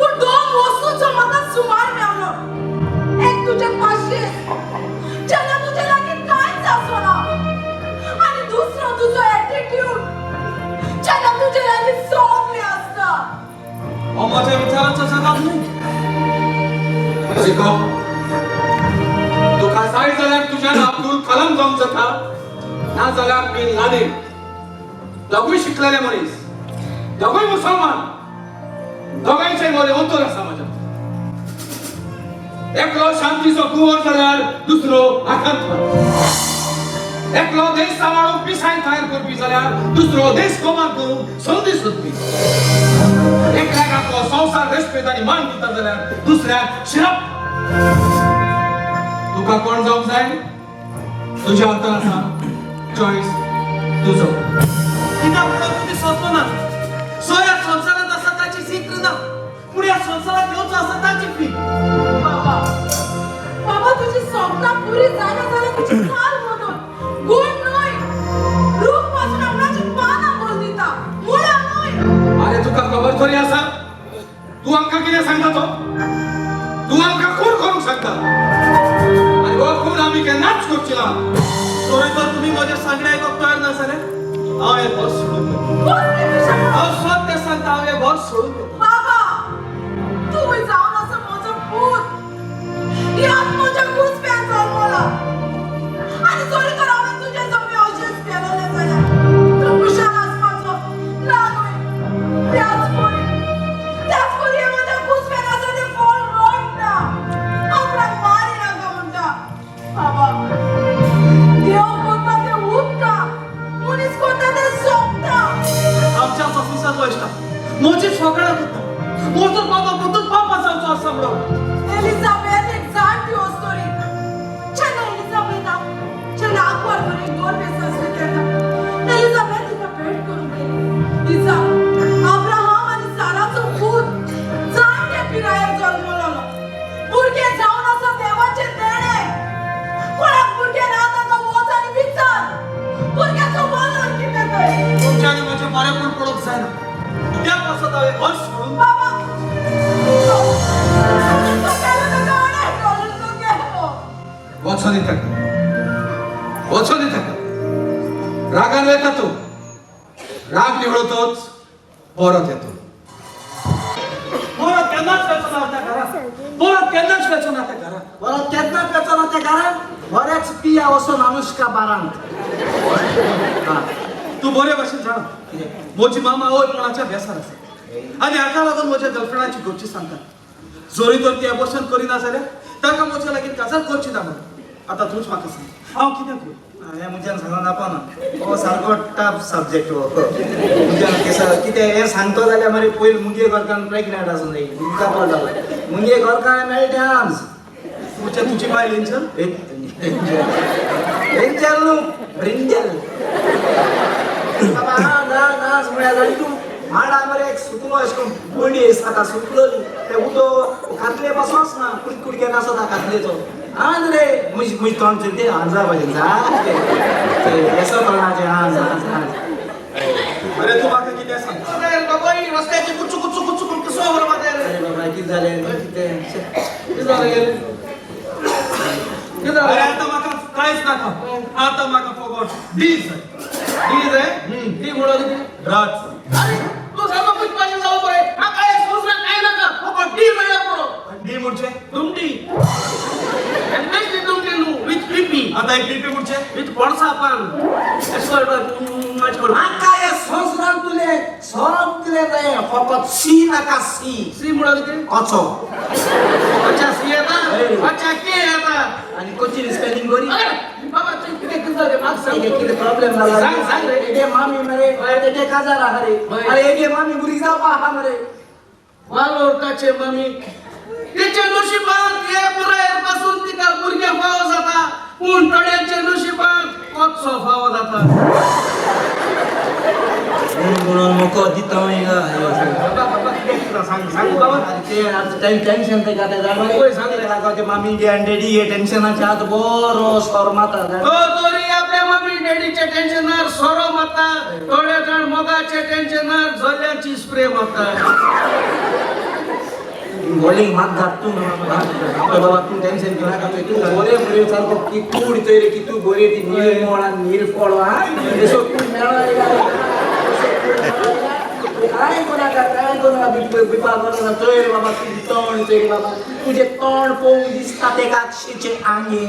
पण दोन वस्तूंचो म्हाका सुमार मेळलो एक तुझे पाशे जेन्ना तुझे लागीं कांयच आसना आणि दुसरो तुजो एटिट्यूड जेन्ना तुझे लागीं सगळें आसता हो माझ्या विचारांचा जगात नाही शिको तुका जाय जाल्यार तुज्यान अब्दुल कलाम जावंक जाता ना जाल्यार बिन लादेन दोगूय शिकलेले मनीस दोगूय मुसलमान दोगांयचे मदें अंतर आसा म्हाज्या एकलो शांतीचो कुंवर जाल्यार दुसरो आकांतवाद एकलो देश सांबाळूंक पिसाय तयार करपी जाल्यार दुसरो देश कोमात करूंक संदी सोदपी एकल्याक आपलो संवसार रेस्पेद आनी मान दिता जाल्यार दुसऱ्याक शिरप तुका कोण जावंक जाय तुज्या हातान आसा चॉईस तुजो कित्याक म्हणून तुमी सोदलो ना सो ह्या संवसारांत आसा ताची जिक्र ना पूण ह्या संवसारांत येवचो आसा ताची फी बाबा बाबा तुझी स्वप्न पुरी जायना जाल्यार तुझी काल म्हणून गुण न्हय रूप पासून आपणाची पानां बोल दिता मुळा न्हय अरे तुका खबर तरी आसा तू आमकां कितें सांगता तो तू आमकां खून करूंक सांगता आनी हो खून आमी केन्नाच करची ना सोयकर तुम्ही माझ्या सांगणे आयकूंक तयार ना जाल्यार हांव हें घर सोडून देता हांव सत्य सांगता हांव हें घर सोडून देता बाबा तू जाऊन असं माझं पूत यात माझ्या कुसप्यात जन्मला आणि चोरी तर आम्ही तुझ्या जवळ अवशेष केलेले झाल्या तू कुशाल आसपाचो ना नव्हे त्याच पोरी माझ्या कुसप्यात असं ते फळ रोडटा आपला मारी नाका म्हणता बाबा देव कोणता ते उठता मुनीस कोणता ते सोपता आमच्या ऑफिसात वयता म्हजी सगळ्यां करता म्हजो बाबा परतूच बापा जावचो आसा म्हणून एलिझाबेथ एक जाणटी वस्तोरी जेन्ना एलिझाबेथा जेन्ना आकबर करून दोन बेस असले तेन्ना एलिझाबेथ तिका भेट करून गेली तिचा अब्राहम आणि साराचो पूत जाणटे पिरायेर जल्मलो भुरगे जावन आसा देवाचे देणे कोणाक भुरगे ना ताका वच आनी विचार भुरग्याचो बोलून कितें तें तुमच्या आनी म्हजें बरेंपण पडोवंक जायना त्या पासत हांवें घर सोडून बाबा तो केलो ताका अडेक घालून तो गेलो वचो दी ताका रागान येता तू राग निवळतोच परत येतो परत केन्नाच वचना त्या घरात परत केन्नाच वचना त्या घरात परत केन्नाच वचना त्या घरान बरेच पिया वचून अनुष्का बारांत तू बरे भाशेन जाणा म्हजी मामा ओयपणाच्या बेसार आसा आनी हाका लागून म्हज्या गर्लफ्रेंडाची घरची सांगतात जोरी तर ती एबॉर्शन करिना जाल्यार ताका म्हज्या लागीं काजार करची ना म्हणून आतां तूंच म्हाका सांग हांव कितें करूं हें म्हज्यान सांगूंक नापाना हो सारको टफ सब्जेक्ट हो म्हज्यान केसर कितें हें सांगतो जाल्यार मागीर पयलीं मुगे घरकान प्रेग्नेंट आसूं जाय तुमकां पडटा मुगे घरकान मेळटांच तुमच्या तुजी बायल एंजल ब्रिंजल न्हू ब्रिंजल बाबा नाच म्हळ्यार जाणी तूं माडा मरे एक सुकलो अशें करून बोंडी आतां सुकलोली ते उदो खातले बसोच ना कुडके नासता खातलेचो आज रे म्हजी तोंड ते आजा भाशेन जा येसो तोंडाचे आज अरे तू म्हाका कितें सांग बाबा ही रस्त्याची कुच्चू कुच्चू कुच्चू करून कसो बरो म्हाका अरे बाबा कितें जालें कितें जालें अरे आता म्हाका कांयच नाका आता म्हाका फकत डील जाय डी म्हणून रात अरे तू सारको पुष्पाची जाऊ बरे हा काय संस्कार काय नका फकत डी म्हणल्या पुरो डी म्हणजे दुमडी आणि नेक्स्ट दुमडी न्हू विथ पीपी आता एक पीपी कुठचे मी पडसा आपण माका या संस्कृत तुले सब दिले जाय फकत सी नाका सी सी मुळा किती कचो अच्छा सी येता अच्छा के येता आणि कोचिंग स्पेलिंग गोरी बाबा तू किती किती रे मार्क्स ये किती प्रॉब्लेम झाला सांग रे. ये मामी मरे ते काजा रे अरे ये मामी बुरी जा पा हा मरे वालोरताचे मम्मी त्याच्या नशिबात हे पुराय पासून तिका बुरगे फाव जाता पूण तड्याचे नशिबात कच्चो फाव जाता म्हणून मको दिता मेगा सांग सांग बाबा ते आज टेन्शन ते का ते होय, सांग रे. जागा ते मामी जे डॅडी हे टेन्शनाच्या आत बरो स्वर माता तो तोरी आपल्या मम्मी डॅडीचे टेन्शनार सोरो माता थोड्या जण मोगाचे टेन्शनार झोल्याची स्प्रे माता बॉलिंग मात घात तू आपल्या बाबा तू टेन्शन घेऊ नका तू बोरे बोरे सारखो की तू उडतोय रे की तू बोरे ती नीर मोळा नीर फोडो हा देशो तू मेळा काय कोणा बिपा करू तोय रे बाबा तू तोंड तोय बाबा तुझे तोंड पोवून दिसता ते अक्षयचे आंगे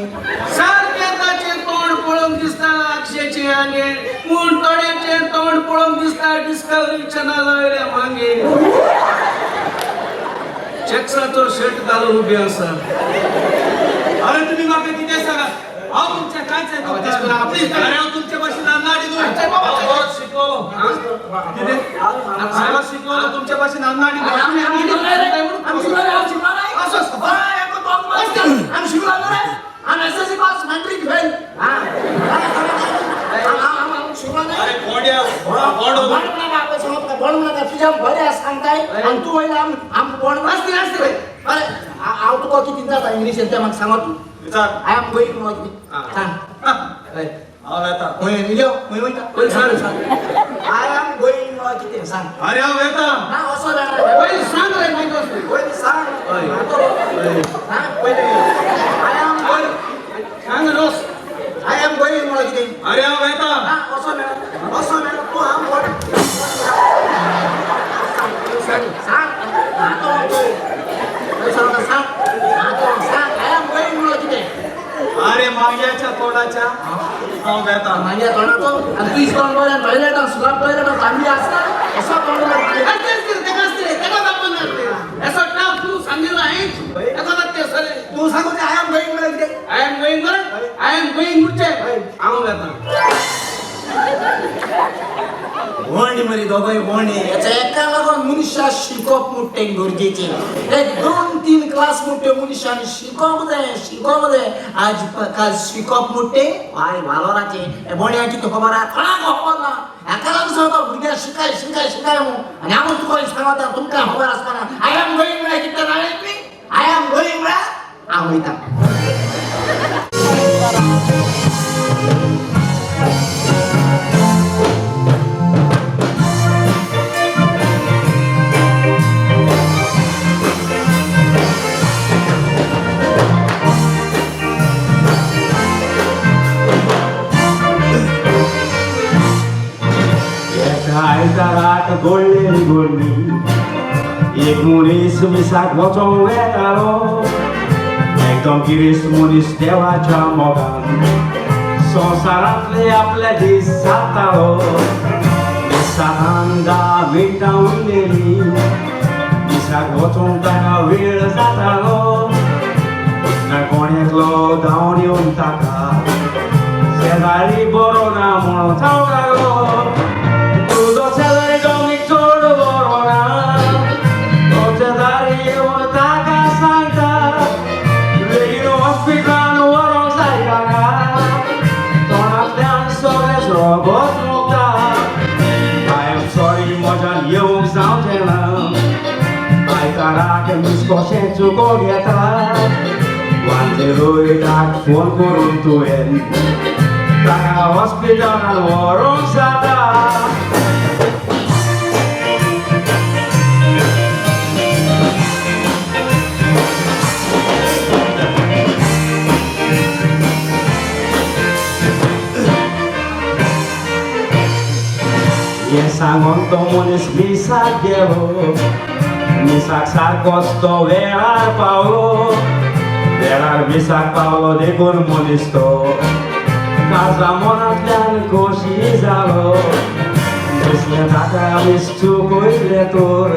सारखे ताचे तोंड पळून दिसता अक्षयचे आंगे पूण तोड्याचे तोंड पळून दिसता डिस्कवरी चॅनल मागे चेक्साचो शर्ट घालून उभे आसा अरे तुम्ही मागे किती सांगा अहो तुमच्या कायच आहे तुमच्या आपली अरे अहो तुमच्या भाषेत अन्नाडी दोन शिकवलो किती आम्हाला शिकवलो तुमच्या भाषेत अन्नाडी अरे कोड्या तुझ्या बऱ्या सांगताय आणि तू महिला आम बोल असते असते अरे आव तू किती जाता इंग्लिश येते मग सांगा तू आय एम गोइंग मग सांग आता होय मिलो होय होय पण सांग आय एम गोइंग मग किती सांग अरे अहो येता ना असं नाही पहिले सांग रे माहिती असते होय सांग हा पहिले आय एम गोइंग सांग रोस आय एम गोइंग मग किती अरे अहो येता हा असं नाही तू आम बोल सांग हा तो सांग आय एम गोइंग मग किती अरे माग्याच्या तोडाच्या अहो येता माझ्या तोंडात आणि तू इस्कॉन बोला टॉयलेट सुलाब टॉयलेट चांगली असतात असं तोंड तू सांगू ते आय एम गोइंग मला भोंडी मरी दोघंही भोंडी याचा एका लागून मनुष्या शिकप मुठे गरजेचे एक 2-3 क्लास मुठे मनुष्याने शिकवू दे आज काल शिकप मुठे पाय वालोराचे भोंड्याची तो खबर आहे कोणाक खबर ना एका लागून सांगतो भुरग्या शिकाय आणि आम्ही तुका सांगता तुमका खबर असताना आय एम गोइंग मला किती नाही आय एम गोइंग मला आवडता आयताराक गोडलेली गोडणी एक मनीस मिसाक वचोंक येतालो एकदम गिरीस मनीस देवाच्या मोगान संवसारांतले आपले दीस जातालो दिसांत 10 मिनटां उरलेली मिसाक वचोंक ताका वेळ जातालो कोण एकलो धांवन येवन ताका शेजारी बरो ना म्हणून सांगतालो तुझो शेजारी डोंगीक चड बरो ना तोच्या दारी येवन ताका सांगता बेगीन हॉस्पिटलान व्हरोंक जाय ताका तोंडांतल्यान सगळें रोगोच मुक्ता आय एम सॉरी म्हज्यान येवंक जावचें ना आयताराक मिस्कोशें चुकोवंक येता 108 फोन करून तुवें ताका हॉस्पिटलान व्हरोंक जाता हे सांगून तो मनीस मिसाक गेलो मिसाक सारकोच तो वेळार पावलो वेळार मिसाक पावलो देखून मनीस तो काळजा मनांतल्यान खोशी जालो दिसलें ताका विस्तू पयले तोर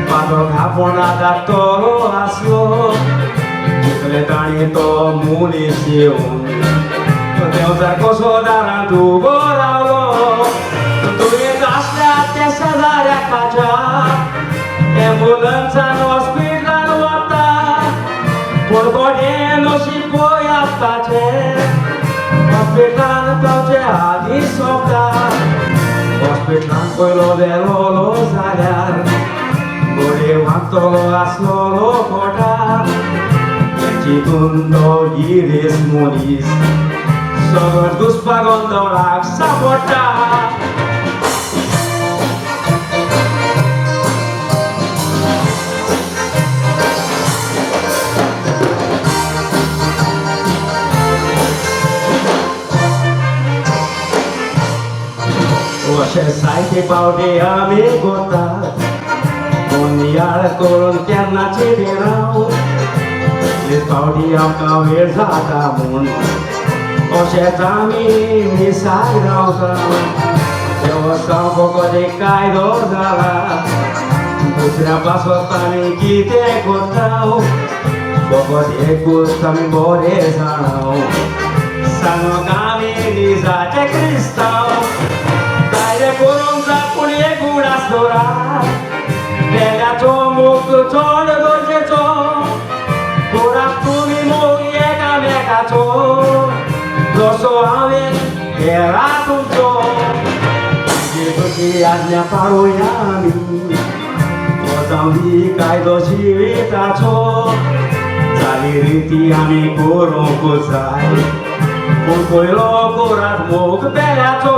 पादोक आपूण आदातलो आसलो जितले ताणी तो मनीस येवन देवचार कसो दारांत उबो रावलो दुयेंत आसल्या त्या शेजाऱ्याक म्हाज्या एम्बुलन्सान हॉस्पिटलान वता पूण गोडें नशीब पळय आसपाचें हॉस्पिटलान तांचे आदीं सोंपता हॉस्पिटलान पयलो वेलोलो जाल्यार गोडे वागतलो आसलोलो पोटार चिंतून तो गिरेस मनीस सगळो दुस्पागोंदळाक सांपडटा अशें सायते पावटे आमी करतात कोण याळ करून केन्नाची राव पावटी आमकां वेळ जाता म्हूण अशेंच आमी मिसाक रावता देवस्थान कधी कायदो जाला दुसऱ्या पासत आमी कितें करता फकत एकूच आमी बरें जाणाव सांगोक आमी निजाचे क्रिस्तांव कायदे करूंक जा पूण एकूच आसलो देगाचो मोग चड गरजेचो कोणाक तुमी मोग एकामेकाचो जसो हांवें केला तुमचो कशी आज्ञा पाळुया आमी वचूंक दी कायदो जिविताचो जाली रिती आमी करूंक जाय पूण पयलो कोरात मोग बेल्याचो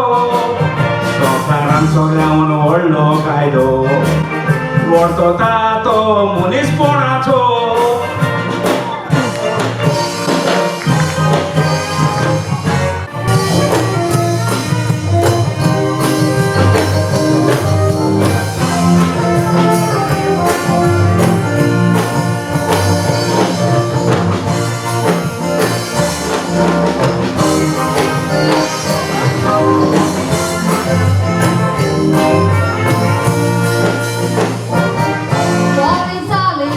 संवसारान सगळ्यान व्हडलो कायदो व्हरतो तो मनीसपणाचो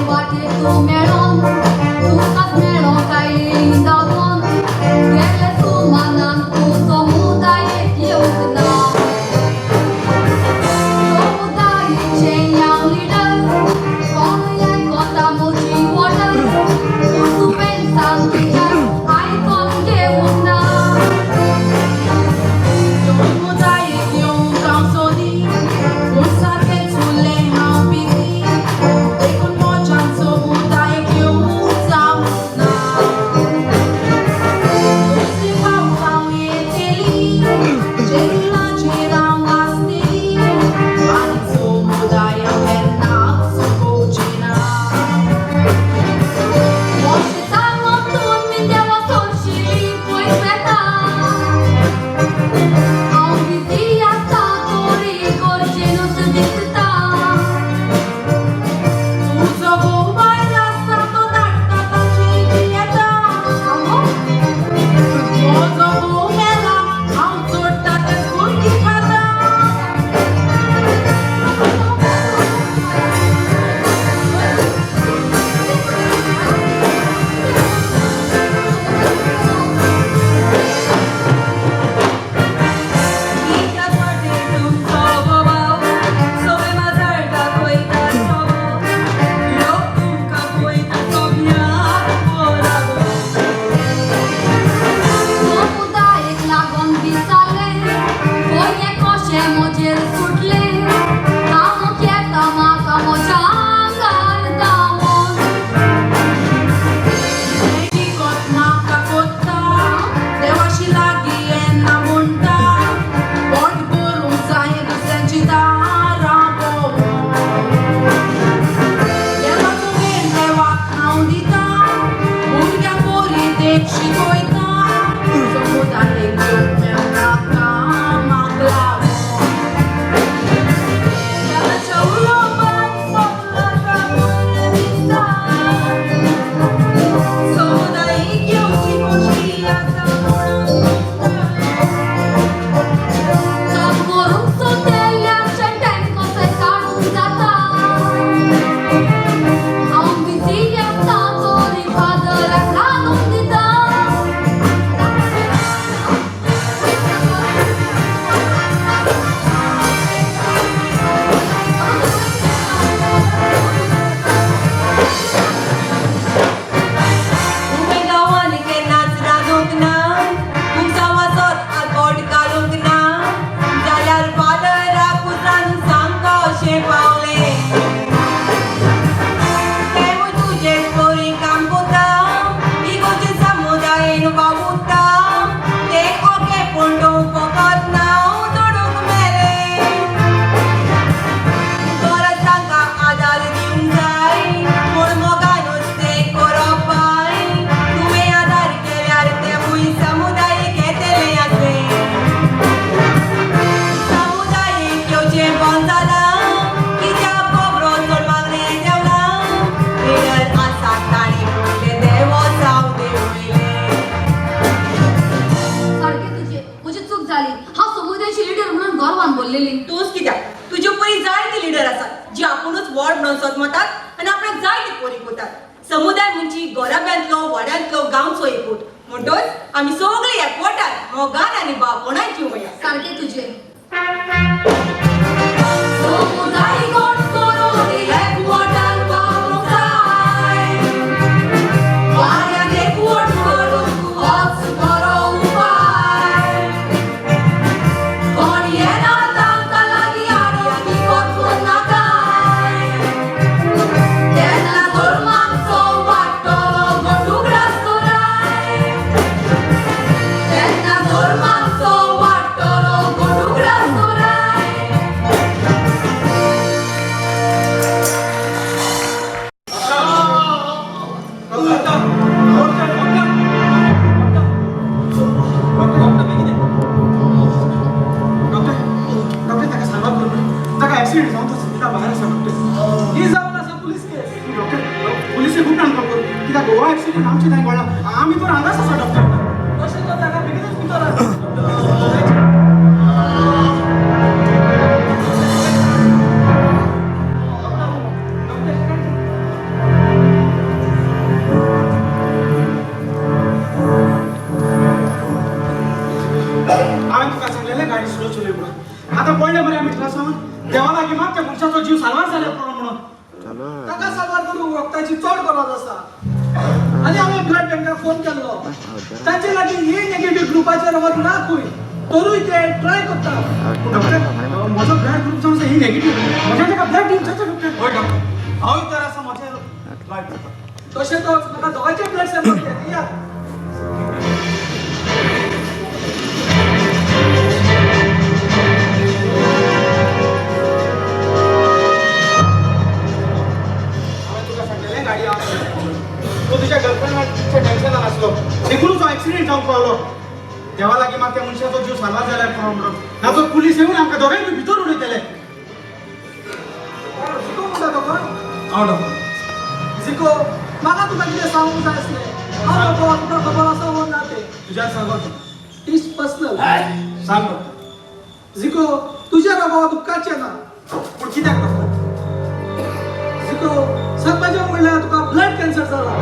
वाटे आमचो एकूट म्हणटोच आम्ही सगळे एकवटात मोगान आणि बापणाची वया सारखे तुझे समुदाय गोड करून एकवटात वावरूंक जाय. वाऱ्यान एकवट करूंक होच बरो उपाय. कोण येना तांकां लागीं आडयानी वचूं नाकाय. तेन्ना धर्मांचो वाडटलो गटुग्रास तोराय. तेन्ना धर्मांचो वाडटलो गटुग्रास तोराय. ऍक्सिडेंट जाऊन तो सुविधा बाहेर आसा डॉक्टर ही जावन आसा पुलीस केस डॉक्टर पुलिसे खूप नाटक करू कित्याक गोवा ऍक्सिडेंट आमची नाही कळना आमी तर हांगाच आसा डॉक्टर तशें तर ताका बेगीनच भितर हांवें तुका सांगलेलें गाडी स्लो चलय म्हणून आतां पळयलें मरे आमी क्लासान देवा लागीं मात त्या मनशाचो जीव साल्वार जाल्यार म्हणून ताका साल्वार करूंक वखदाची चड गरज आसा आनी हांवें ब्लड बँकाक फोन केल्लो तांचे लागीं ए नेगेटीव्ह ग्रुपाचेर वखदाकूय तरूय ते ट्राय करता डॉक्टर म्हजो ब्लड ग्रुप जो आसा ही नेगेटीव्ह म्हज्या ताका ब्लड दिवंक जाता डॉक्टर हय डॉक्टर हांव तर आसा म्हजें ब्लड करता तशें तो म्हाका दोगांचे ब्लड सॅम्पल दिया तो तुझ्या गर्लफ्रेंडच्या टेन्शनान आसलो देखून तो ऍक्सिडेंट जावंक पावलो देवा लागीं म्हाका त्या मनशाचो जीव साल्वार जाल्यार म्हणून नाजो पुलीस येवन आमकां दोगांय बी भितर उडयतले जिको म्हणटा तो कोण हांव डॉक्टर जिको म्हाका तुका कितें सांगूंक जाय आसलें हांव बाबा तुका खबर आसा वो ना तें तुज्या सांगत इट्स पर्सनल सांग डॉक्टर जिको तुज्या बाबा दुख्खाचें ना पूण कित्याक डॉक्टर जिको सगळ्याच्या म्हणल्यार तुका ब्लड कॅन्सर जाला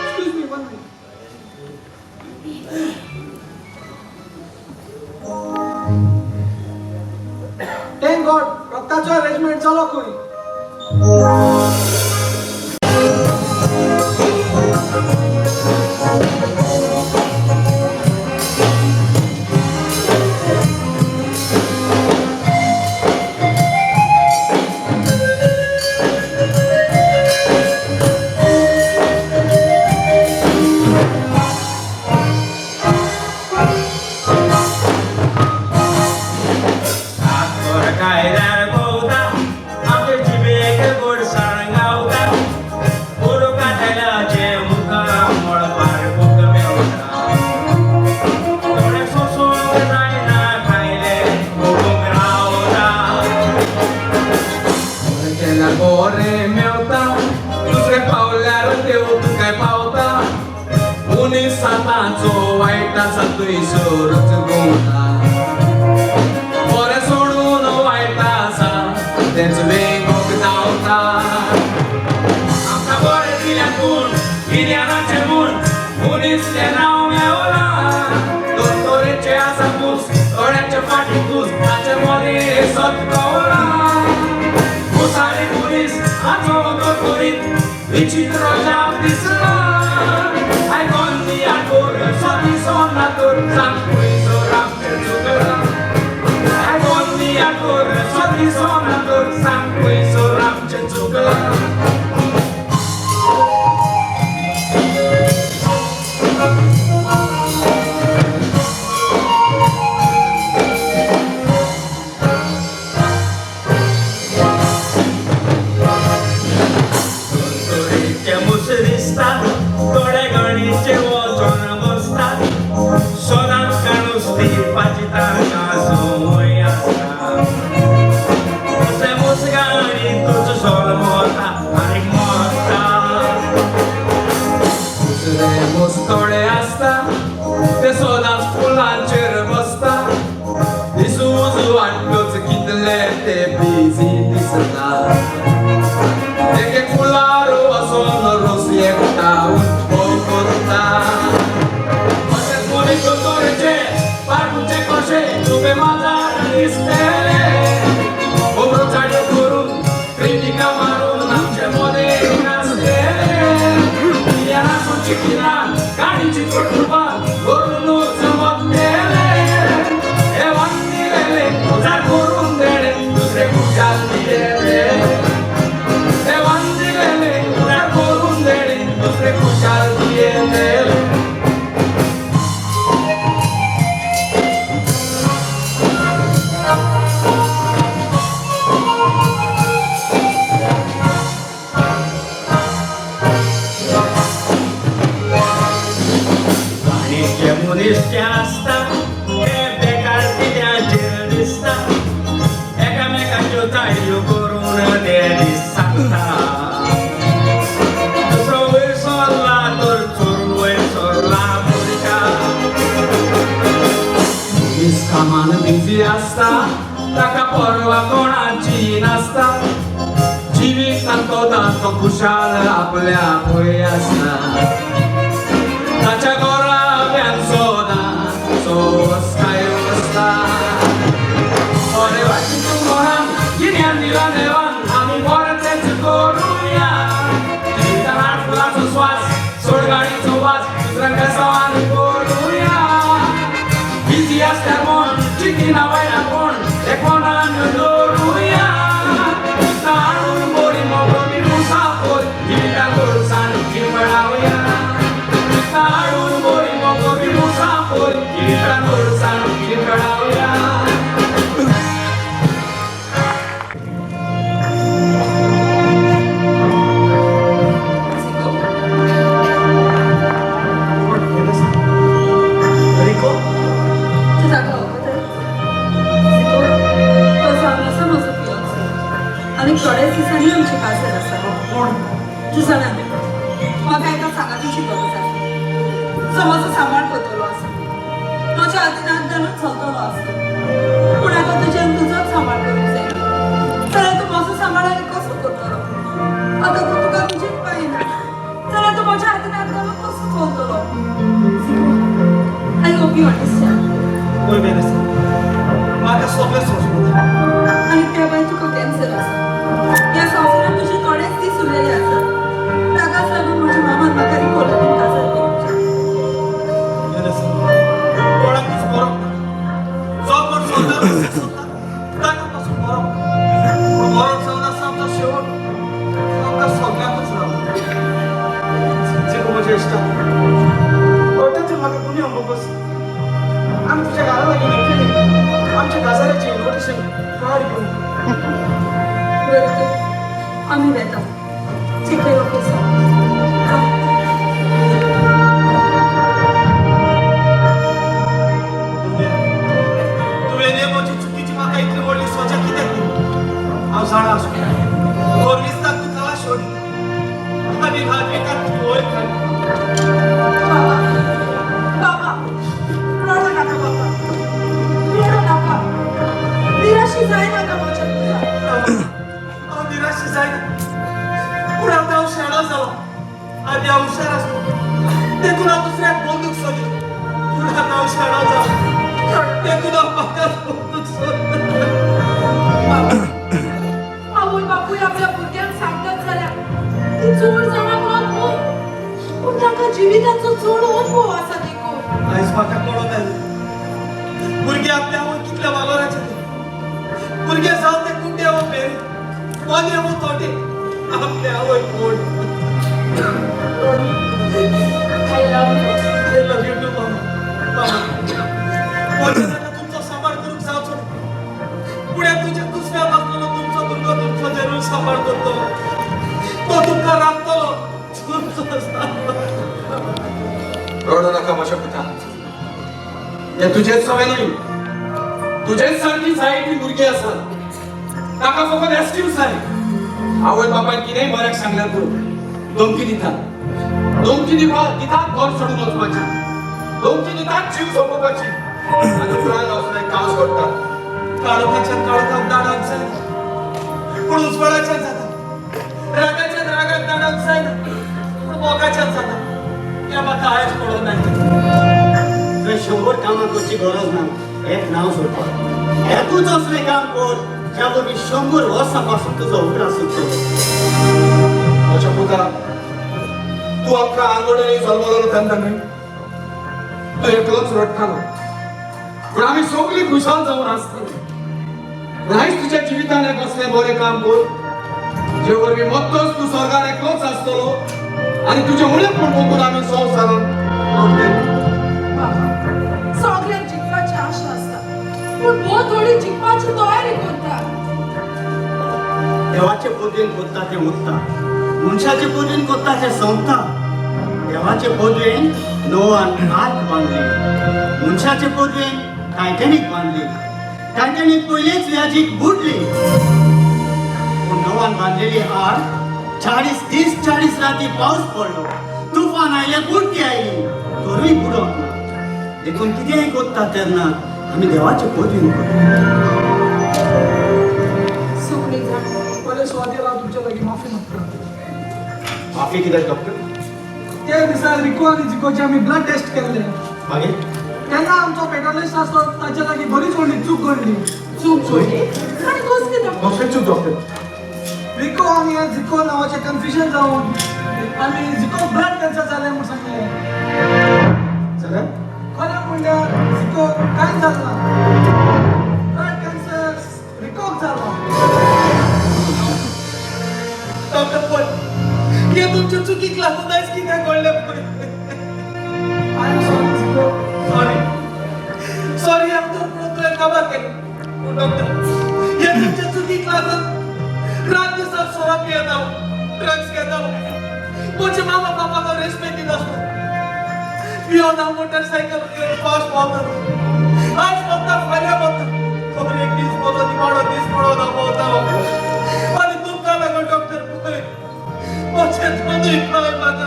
excuse me one minute thank God रक्ताचो अरेंजमेंट जालो खंय busy दिसता. एक फुलारो असो रोस बरे खुशाल जियेले आणि जे मुनिष्ठ असतात ते बेकार कित्याचेर दिसता एकामेकाच्यो ताळयो करून ते दीस सांगता दुसरो वयर सरला तर चोरून वयर सरला मुर्खा कामान बिझी असता ताका परवा कोणाची नासता जिवीक तांको तांचो खुशाल आपल्या पळय आसता ताच्या गोराब्यान सोस काय आसता बरे वाटेन तूं गोरान गिन्यान दिला देवान आमी बरें तेच करुया जिवितांत फुलाचो स्वास सोड गाडीचो वास दुसऱ्यांक सवान करुया बिझी आसल्यार म्हण चिंतीना वयना कोण ते कोणान दवरुया काडून बरी मोगोनी मुसाफर जिवितांत गोरसाण जिवणावया काडून बरी मोगोनी मुसाफर जिवितांत गोरसाण जिवणावया रिको तुझा भाऊ तर तो सांगलासा माझो पियोचो आणि थोड्याच दिसांनी आमची काजर आसा कोण तूं जाणा म्हाका एका सांगातीची गरज आसा जो म्हजो सांबाळ करतलो आसा म्हज्या हातीन हात घालून चलतलो आसा पूण आतां तुज्यान तुजोच सांबाळ करूंक जाय जाल्यार तूं म्हजो सांबाळ आनी कसो करतलो आतां तूं तुका तुजेच पायना जाल्यार तूं म्हज्या हातीन हात घालून कसो चलतलो आय होप यू अंडरस्टँड कोण बेनस म्हाका सगळें सोंसता आणि त्या भायर तुका कॅन्सर आसा ह्या संवसारांत तुजे थोडेच दीस उरलेले आसात ताकाच लागून म्हज्या मामान म्हाका रिकोलांतून काजर करूंक बेनस कोणाक कितें बरोवप ना जो कोण सोदता ताका पासून बरोवप पूण मरण जावन आसा आमचो शेवट आमकां सगळ्यांकच रावता जिको म्हज्या इश्टा वाटता तूं म्हाका कोणी अंबोबस आमी तुज्या घरा लागीं येतली आमच्या काजाराची इन्विटेशन कार्ड घेवन आमी वेता चिकले ओके तुवें नेमोची चुकीची म्हाका इतली व्हडली सोजा कित्याक दिली हांव जाणा आसूं गोरविस्ताक तूं कला सोडली आनी नागरिकांक तूं वयर काडली बाबा रडू नका बाबा रडू नका निराशी जायनाका माझ्या तुझ्या हांव निराशी जायना पूण आतां हांव शेणो जालो आनी हांव हुशार आसलो देखून हांव दुसऱ्याक बंदूक सोदली पूण आतां हांव शेणो जालो देखून हांव म्हाका बंदूक सोदता आवय बापूय आपल्या भुरग्यांक सांगतात जाल्यार ती चोड जाणा न्हू पूण ताका जिविताचो चड अनुभव आसा देखून आयज म्हाका कळोन आयलें भुरगे आपल्या आवय कितल्या वालोराचे ते भुरगे जावन ते कुंडे वो पेरे कोणे वो तोटे आपल्या आवय कोण I love you I love you too, Mama. Mama. तुमचा सांभाळ करूंक जावचो पुढे तुझ्या दुसऱ्या बाजूला तुमचो भुरगो तुमचो जरूर सांभाळ करतो तो तुमकां राखतलो तुमचो सांभाळ रडू नका माझ्या पुता हे तुझेच सवय नाही तुझेच सारखी जायती भुरगी आसात ताका फकत एक्सक्यूज जाय आवय बापायन कितेंय बऱ्याक सांगल्यार पुरो धमकी दितात दितात घर सोडून वचपाची धमकी दितात जीव सोंपोवपाची आनी उपरांत वचून कावस करतात काळोखाच्या काळोखाक दाडाक जाय पूण उजवाडाच्या जाता रागाच्या रागाक दाडाक जायना पूण मोगाच्या जाता हें म्हाका आयज कळोन आयलें थंय 100 कामां करची गरज ना एक नांव सोडपाक एकूच असलें काम कर ज्या वरवीं 100 वर्सां पासून तुजो उपरास सुटतलो माझ्या पुता तू आमकां आंगोडे जल्मलो तेन्ना न्हय तो एकलोच रडटालो पूण आमी सगळीं खुशाल जावन आसतलीं रायज तुज्या जिवितान एक असलें बरें काम कर जे वरवीं मत्तोच तूं स्वर्गान एकलोच आसतलो आणि तुझे मुळे पण बघून आम्ही संसारात बाबा, सगळ्यात जिंकपाची आशा असता पण भो थोडी जिंकपाची तयारी करता देवाचे पोदवेन कोत्ता ते मुक्ता मनशाचे पोदवेन कोत्ता ते संपता देवाचे पोदवेन नोवान आर्क बांधले मनशाचे पोदवेन टायटॅनिक बांधले टायटॅनिक पहिलेच व्याजीक बुडली पण नोवान बांधलेली आर्क 40 राती पाऊस पडलो तुफान आयले बुडकी आयली तोरूय बुडोंक ना देखून कितेंय कोत्ता तेन्ना आमी देवाचे पोदवेन करता सुकणी झाड पहिले स्वातीला तुमच्या जागी माफी मागतो माफी कित्याक डॉक्टर त्या दिसा रिको आणि जिकोचे आम्ही ब्लड टेस्ट केले मागीर तेन्ना आमचो पेटर्लिस्ट आसलो ताच्या जागी बरीच व्हडली चूक घडली चूक सोडली आणि कसली डॉक्टर कसली चूक डॉक्टर रिको आणि जिको नावाचे कन्फ्युजन जाऊन आम्ही जिको ब्लड कॅन्सर झाले म्हणून सांगले जाल्यार खरं म्हणल्यार जिको काय झाला ब्लड कॅन्सर रिकोक झाला डॉक्टर पण हे तुमच्या चुकीक लागून नाहीच की काय कळलं आय एम सॉरी जिको सॉरी आमचं तुला खबर केलं डॉक्टर हे तुमच्या चुकीक लागून रात दिवसात सोडा पियत आहो ड्रग्स घेत आहो माझे मामा पापा का रेस्पेक्ट दिला असतो पिओ ना मोटरसायकल पास पावतो आज फक्त फायदा होता खबर एक दिवस पोता दिवाळो दिस पडो होता आणि तुमचा लागो डॉक्टर पुढे माझे तुम्ही काय मागता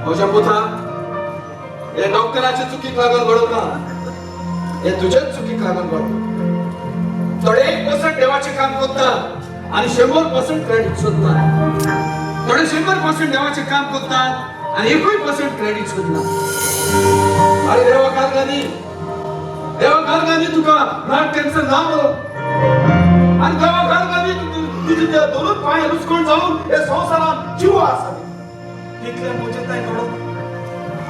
माझ्या पुता या डॉक्टराच्या चुकीक लागून घडो ना हे तुझ्याच चुकीक लागून घडो थोडे 1% देवाचे काम करतात आणि 100% क्रेडिट शोधतात थोडे 100% देवाचे काम करतात आणि 1% क्रेडिट शोधतात अरे देवा घालगानी तुका ब्लड कॅन्सर ना बरो आणि देवा घालगानी तुझे ते दोन पाय लुचकून जाऊन हे संसारात जीव आसा इतले मुझे काय कळो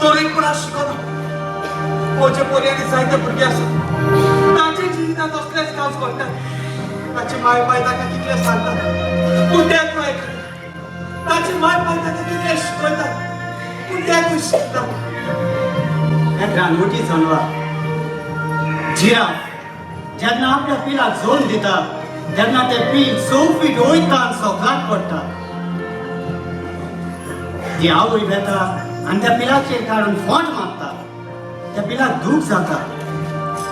तो एक पण शिकवतो पोचे पोरी आणि साहित्य भुरगे असतात ताचे जिवितात असलेच काम करतात ताचे माय पाय ताका कितले सांगतात पूण त्यात नाही ताचे माय पाय ताका कितले शिकवतात पूण त्यात शिकतात एक रानवटी जनावर जिराफ जेन्ना आपल्या पिलाक झोन दिता तेन्ना ते पील 100 फीट वयता आनी सोकलाक पडटा ती आवय वेता आनी त्या पिलाचेर काडून फोंट मारता त्या पिलाक दूख जाता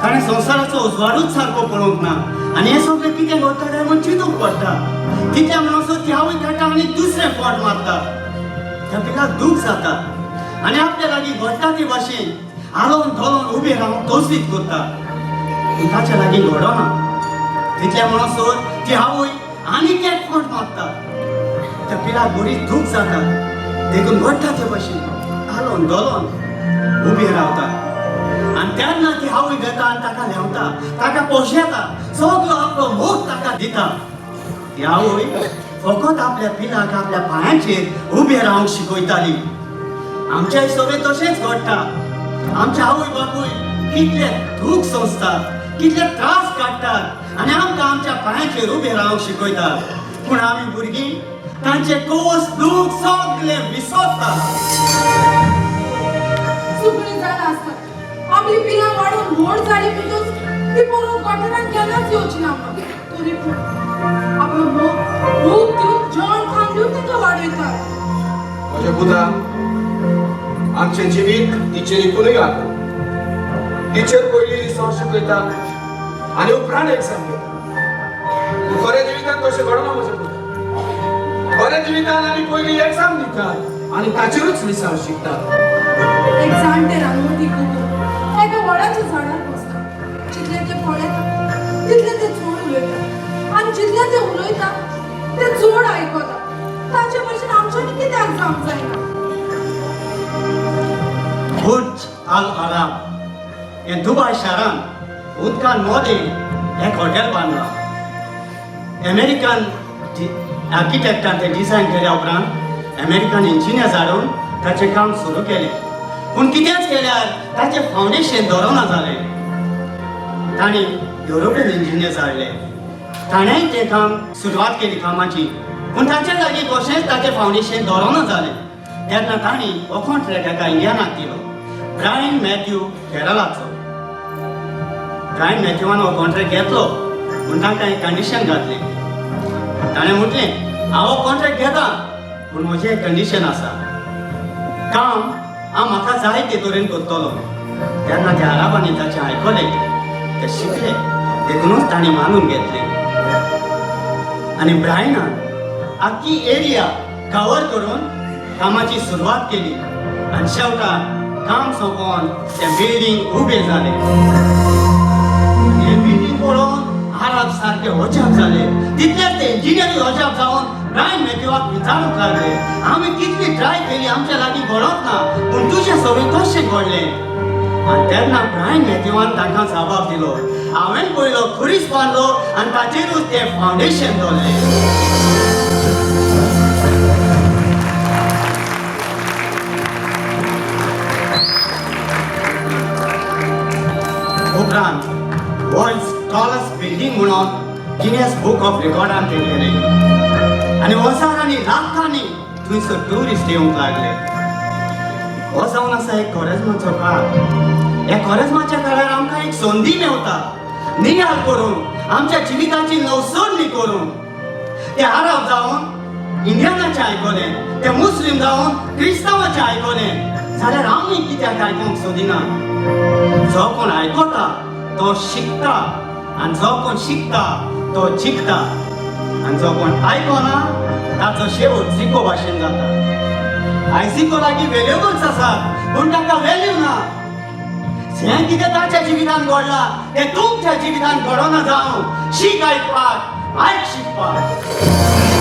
ताणें संवसाराचो उजवाडूच सारको पळोवंक ना आनी हें सगळें कितें घडटा तें म्हूण चिंतूंक पडटा तितल्या म्हणसर ती आवय काडटा आनी दुसरें फोंट मारता त्या पिलाक दूख जाता आनी आपल्या लागीं घडटा ते भाशेन आलोवन धोलोवन उबें रावन तोसीत करता पूण ताच्या लागीं घडना तितल्या म्हणसर ती आवय आनीक एक फोंट मारता त्या पिलाक बरी दूख जाता देखून घडटा ते भाशेन आलोवन धोलोवन उबें रावता आनी तेन्ना ती आवय घेता आनी ताका ल्हेंवता ताका पोशेता सगळो आपलो मोग ताका दिता ती आवय फकत आपल्या पिलाक आपल्या पांयाचेर उबें रावंक शिकयताली आमच्याय सगळें तशेंच घडटा आमच्या आवय बापूय कितले दूख सोंसतात कितले त्रास काडटात आनी आमकां आमच्या पांयाचेर उबें रावंक शिकयतात पूण आमी भुरगीं तांचे कोस दूख सगळें विसरतात सुकणी झाड असतात आपली पिला वाढून मोड झाली म्हणून ती परत गटारात गेल्याच येवची ना तरी पण आपलं मूग देऊन जेवण खाण देऊन तिथं वाढवतात माझ्या पुता आमचे जिवीत टिचेरी कोणी घालता टिचर पयली संस शिकयता आनी उपरांत एक्झाम घेता खऱ्या जिवितांत तशें घडना म्हज्या पुता खऱ्या जिवितांत आमी पयली एक्झाम दितात आनी ताचेरूच विचार शिकतात एक जाणटे रानवटी कुकूर एका वडाच्या झाडार बसता जितले ते फळ येता तितले ते चोड उलयता आनी जितले ते उलयता ते चोड आयकता ताचे भशेन आमच्यानी कित्याक जावंक जायना बुर्ज अल अरब हे दुबय शारान उदकान मोदें एक हॉटेल बांदलां अमेरिकन आर्किटेक्टान तें डिझायन केल्या उपरांत अमेरिकन इंजिनियर हाडून ताचें काम सुरू केलें पूण कितेंच केल्यार ताचें फावंडेशन दवरना जालें ताणें युरोपियन इंजिनियर्स हाडले ताणेंय तें काम सुरवात केली कामाची पूण ताचे लागीं कशेंच ताचें फावंडेशन दवरोना जालें तेन्ना तांणी हो कॉन्ट्रॅक्ट एका इंडियनाक दिलो ब्रायन मॅथ्यू केरलाचो ब्रायन मॅथ्यूवान हो कॉन्ट्रॅक्ट घेतलो पूण ताका एक कंडिशन घातलें ताणें म्हटलें हांव हो कॉन्ट्रॅक्ट घेता पूण म्हजें एक कंडिशन आसा काम हांव म्हाका जाय ते तरेन करतलो तेन्ना त्या आराबांनी ताचें आयकलें ते शिकले देखूनच ताणें मानून घेतलें आनी ब्रायनान आख्खी एरिया कवर करून कामाची सुरवात केली आनी शेवटाक काम सोंपोवन तें बिल्डींग उबें जालें हें बिल्डींग पळोवन आराब सारके अजाप जाले तितलेच ते इंजिनियरी अजाप जावन ब्रायन मॅथ्यूवाक विचारूंक लागले आमी कितली ट्राय केली आमच्या लागीं घडोवंक ना पूण तुजें सगळें कशें घडलें आनी तेन्ना ब्रायन मॅथ्यूवान तांकां जबाब दिलो हांवें पयलो खुरीस बांदलो आनी ताचेरूच तें फावंडेशन दवरलें उपरांत वर्ल्ड्स टॉलेस्ट बिल्डींग म्हणून गिनेस बूक ऑफ रेकॉर्डांत तें गेलें आनी हजारांनी लाखांनी थंयसर ट्युरिस्ट येवंक लागले हो जावन आसा एक कोरेजमाचो काळ ह्या कोरेजमाच्या काळार आमकां एक संदी मेवता नियाळ करून आमच्या जिविताची नवसोडणी करून ते आरब जावन इंडियनाचें आयकलें ते मुस्लीम जावन क्रिस्तांवाचें आयकलें जाल्यार आमी कित्याक आयकूंक सोदिना जो कोण आयकता तो शिकता आनी जो कोण शिकता तो जिखता आनी जो कोण आयकना ताचो शेवट जिको भाशेन जाता आयजिको लागीं वेल्युबल्स आसात पूण तांकां वेल्यू ना जें कितें ताच्या जिवितान घडलां तें तुमच्या जिवितान घडोना जावं शीक आयकपाक आयक शिकपाक